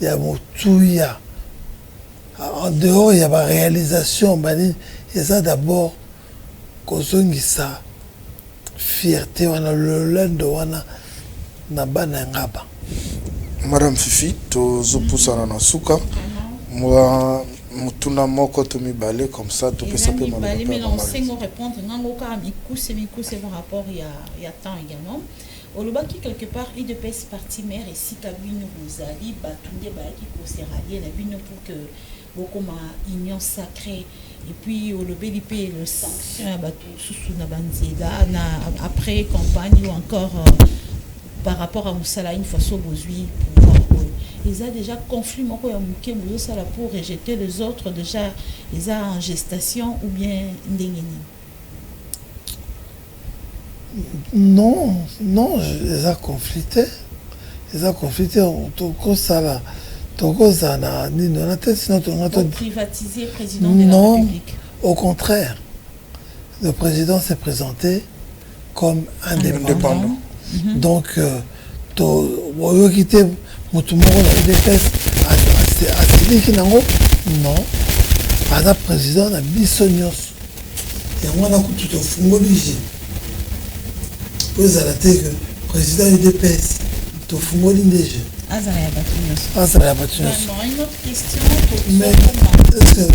ya motuya en dehors ya ba réalisation bani eza d'abord kozongisa fierté wana lolendo wana na bana ngaba. Madame Fifi tozopusana na suka moi mutuna moko to mibale comme ça to peut s'appeler mibale mais non c'est ngo répondre ngango ka mikuse par rapport il y a temps également au lobaki quelque part IDPS parti maire et si kabino bozali batunde ba ki koseralier la bino pour que beaucoup ma union sacrée et puis au lobeli pe le sanction bato sous na banzela na après campagne ou encore par rapport à Moussala une fois so bozui pouvoir ils ont déjà conflit moko ya muke ça là pour rejeter les autres déjà ils ont en gestation ou bien ndengeni. Non, ils ont conflité. Toko sala, toko zana, ni non la tête sinon on Pour privatiser président de la République. Au contraire, le président s'est présenté comme indépendant. Donc, tu quitté Moutoumoro dans l'UDPS à Siliki Nango, non. Par le président a Bissonios. Et moi, on a tout au fond obligé. Vous avez que le président de l'UDPS, tout au fond obligé. Azalaya Batunios. Une autre question. Mais, est-ce que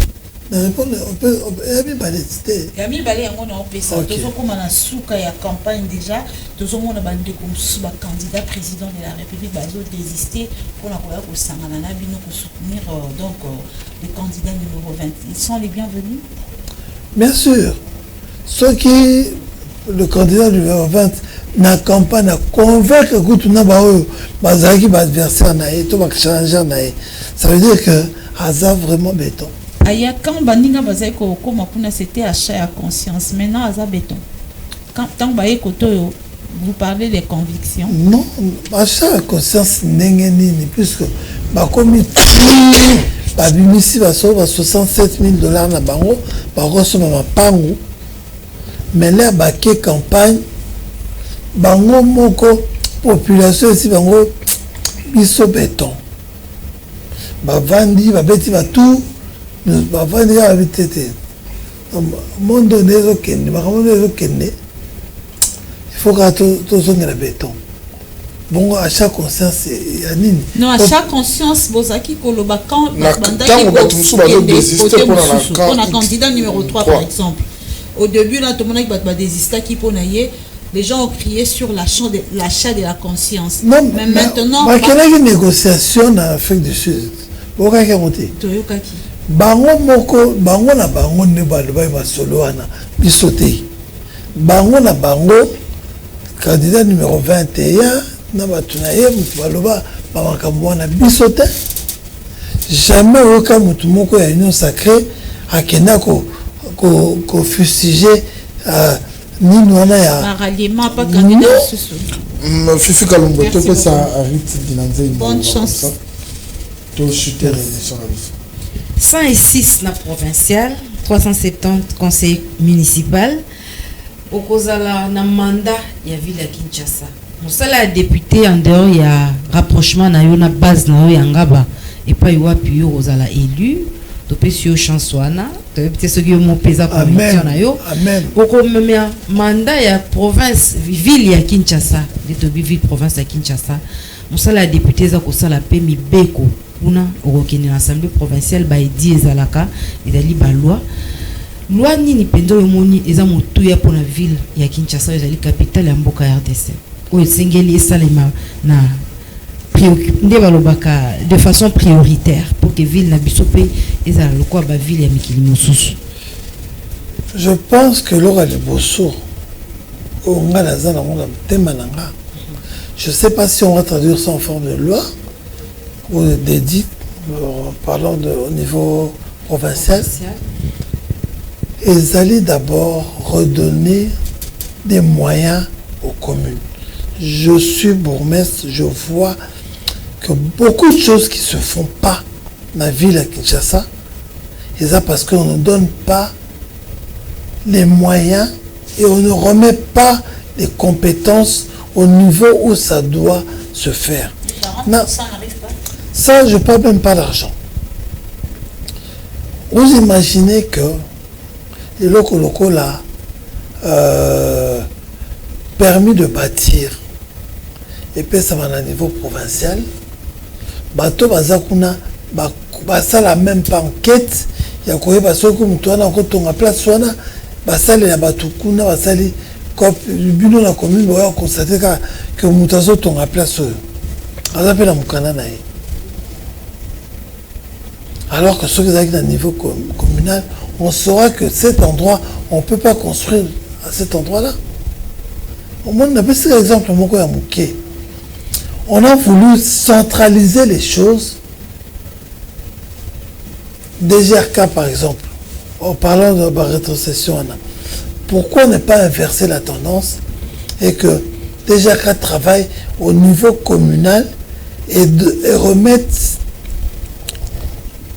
na répondre on peut y a balé c'était ya mi balé yango na opesa tozo koma na suka ya campagne déjà tozo mona bande comme suba candidat président de la République bazo désister pour la koya ko sangana na bino ko soutenir donc les candidats numéro 20 ils sont les bienvenus. Bien sûr ceux qui le candidat numéro 20 na campagne a convaincre que tout na ba bazaki ba adversaire na et tout ba changer na ça veut dire que Aza vraiment béton. Aya quand bandinga bazai ko koma kuna c'était achat à conscience maintenant Aza béton. Quand tant baé koto vous parlez des convictions. Non, achat à conscience nengeni ni puisque ba komi ba bimisi ba so ba $67,000 na bango ba reço ma pango. Mais là ba ke campagne bango moko population ici bango biso béton. Ba vandi ba beti ba tout ba vandi ya bitete monde nezo kende ba monde nezo kende il faut que tout sonne la béton bon à chaque conscience ya nini non à chaque conscience bozaki koloba quand bandaki pour la candidat numéro 3 par exemple au début là tout le monde a désisté qui pour naïe les gens ont crié sur l'achat de la conscience non, mais maintenant quelle est une négociation dans l'Afrique du Sud bokaki monté toyokaki bango moko bango na bango ne baloba ba solo wana bisote bango na bango candidat numéro 21 na batuna ye mutu baloba ba makambo wana bisote jamais aucun mutu moko ya union sacrée akenda ko fustiger nini wana ya ralliement pas candidat susu Fifi Kalumbo to pesa arite dinanze bonne chance to chuter l'élection 106 na provincial 370 conseil municipal au kozala na mandat ya ville ya Kinshasa mosala ya député en dehors ya rapprochement na yo na base na yo ya ngaba et pas yo wapi yo kozala élu to pesi yo chance wana to peut-être ce que yo mopesa commission na yo oko memia mandat ya province ville ya Kinshasa de to ville province ya Kinshasa mosala ya député za kosala pe mibeko kuna okokende na assemblée provinciale ba edi ezalaka ezali ba loi nini pendo yomoni eza motuya pona ville ya Kinshasa ezali capitale ya mboka ya RDC o esengeli esalema na nde balobaka de façon prioritaire pour que ville na biso pe ezala lokwa ba ville ya mikili mosusu. Je pense que l'ora de bosso au ngala za na ngala temananga. Je sais pas si on va traduire ça en forme de loi ou d'édit, parlant au niveau provincial. Ils allaient d'abord redonner des moyens aux communes. Je suis bourgmestre, je vois que beaucoup de choses qui ne se font pas dans la ville à Kinshasa, et ça parce qu'on ne donne pas les moyens et on ne remet pas les compétences au niveau où ça doit se faire. Non, ça, je ne parle même pas d'argent. Vous imaginez que les locaux là permis de bâtir et puis ça va à niveau provincial. Bateau bazakuna ça la même pas enquête. Il y a quoi parce que mutuana encore ton place wana basale ya batukuna basali comme bino la commune va constater que mutazo ton place on appelle la mukana na. Alors que ceux qui sont à niveau communal, on saura que cet endroit, on ne peut pas construire à cet endroit-là. Au moins, on a pris l'exemple, On a voulu centraliser les choses. DGRK par exemple, en parlant de la rétrocession, pourquoi ne pas inverser la tendance et que DGRK travaille au niveau communal et remettre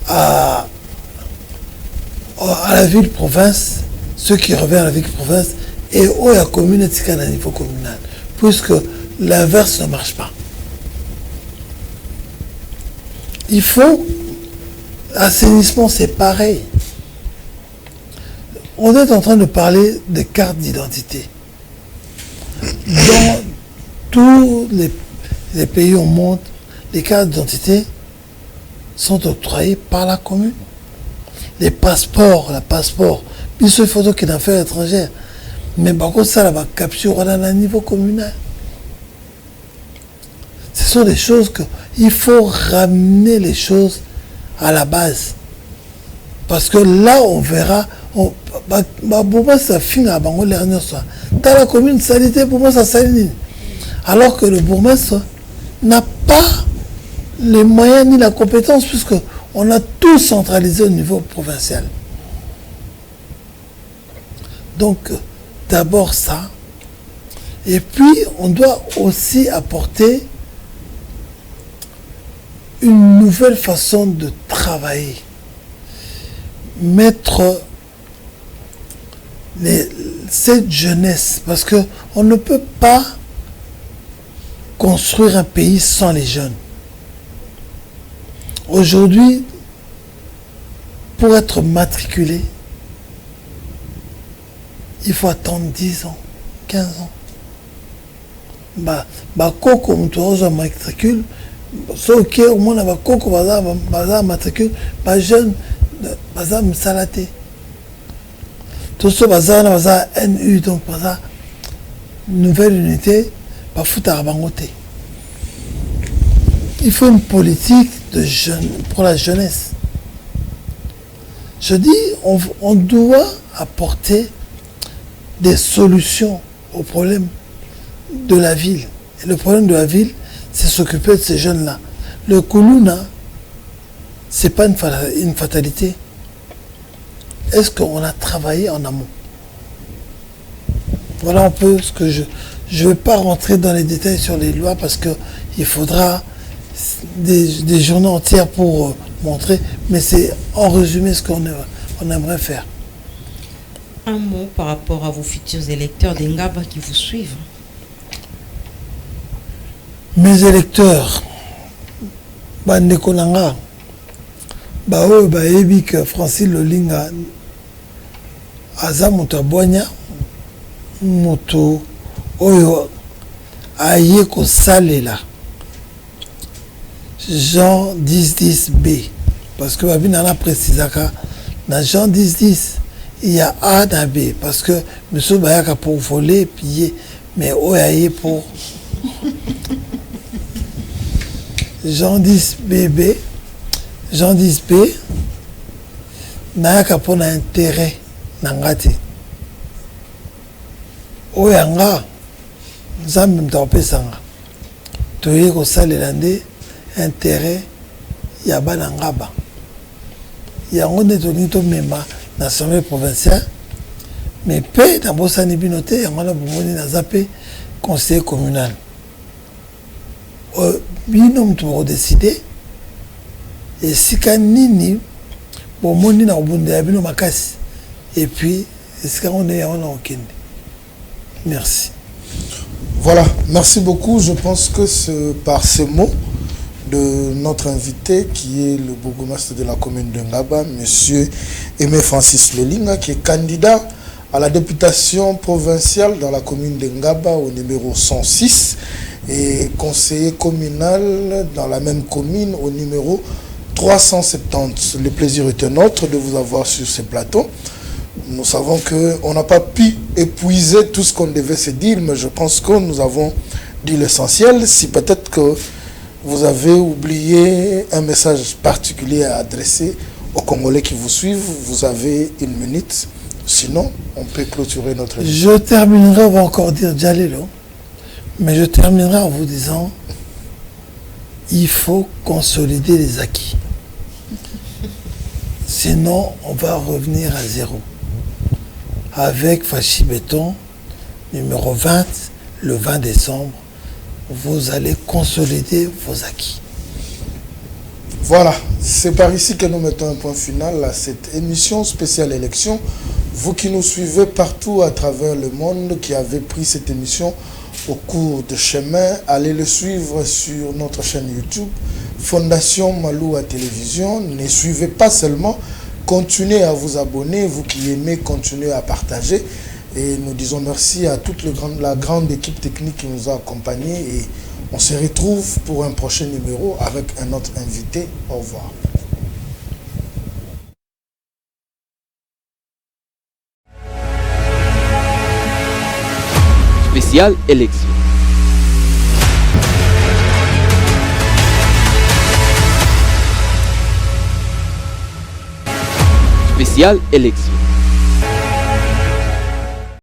à la ville-province ce qui revient à la ville-province et à la commune à un niveau communal, puisque l'inverse ne marche pas. Il faut assainissement, c'est pareil. On est en train de parler des cartes d'identité. Dans tous les pays au monde, les cartes d'identité sont octroyées par la commune. Les passeports, il faut qu'il y ait une affaire étrangère. Mais par contre, ça va capturer à un niveau communal. Ce sont des choses qu'il faut ramener les choses à la base. Parce que là, on verra, pour moi, ça finit à Bango dernier soir. Dans la commune, salité, pour moi, ça salit. Alors que le bourgmestre n'a pas les moyens ni la compétence, puisque on a tout centralisé au niveau provincial. Donc, d'abord ça. Et puis, on doit aussi apporter une nouvelle façon de travailler. Mettre cette jeunesse, parce qu'on ne peut pas construire un pays sans les jeunes. Aujourd'hui, pour être matriculé, il faut attendre 10 ans, 15 ans. Koko mtuozo matricule, so que au moins na koko baza matricule, jeune baza msalate. Tout ça baza NU, donc baza nouvelle unité, ba futa bangote. Il faut une politique de jeunes pour la jeunesse. Je dis, on doit apporter des solutions aux problèmes de la ville. Et le problème de la ville, c'est s'occuper de ces jeunes-là. Le Koulouna, ce n'est pas une fatalité. Est-ce qu'on a travaillé en amont? Voilà un peu ce que je ne vais pas rentrer dans les détails sur les lois parce qu'il faudra des journées entières pour montrer, mais c'est en résumé ce qu'on aimerait faire. Un mot par rapport à vos futurs électeurs d'Engaba qui vous suivent. Mes électeurs, bandeko nanga, oyo bayebi que Francis Lolinga aza moto abwanya, moto oyo aye kosalela Jean 10-10B, parce que babi nana précisaka na Jean 10-10 il y a A et B, parce que monsieur bayaka pour voler piller, mais oyo aye pour Jean 10BB, Jean 10B, nayaka pona intérêt nangati. Oyanga, nzambe mtapesanga. Toye ko salela nde intérêt ya bana ngaba. Yango nde tolingi tomema na assemblée provinciale, mais pe na bosani bino te yango na bomoni naza pe conseiller communal. Bino mtu décider et si kanini bomoni na obunde ya bino makasi et puis est-ce qu'on est en okende. Merci. Voilà, merci beaucoup. Je pense que par ces mots de notre invité qui est le bourgmestre de la commune de Ngaba, monsieur Aimé Francis Lolinga, qui est candidat à la députation provinciale dans la commune de Ngaba au numéro 106 et conseiller communal dans la même commune au numéro 370. Le plaisir est un autre de vous avoir sur ce plateau. Nous savons qu'on n'a pas pu épuiser tout ce qu'on devait se dire, mais je pense que nous avons dit l'essentiel. Si peut-être que vous avez oublié un message particulier à adresser aux Congolais qui vous suivent, vous avez 1 minute. Sinon, on peut clôturer notre émission. Je terminerai, on va encore dire Djalelo, mais je terminerai en vous disant il faut consolider les acquis. Sinon, on va revenir à zéro. Avec Fachi Béton, numéro 20, le 20 décembre, vous allez consolider vos acquis. Voilà, c'est par ici que nous mettons un point final à cette émission spéciale élection. Vous qui nous suivez partout à travers le monde, qui avez pris cette émission au cours de chemin, allez le suivre sur notre chaîne YouTube, Fondation Maloua Télévision. Ne suivez pas seulement, continuez à vous abonner, vous qui aimez, continuez à partager. Et nous disons merci à toute la grande équipe technique qui nous a accompagnés. Et on se retrouve pour un prochain numéro avec un autre invité. Au revoir. Spécial élection. Spécial élection.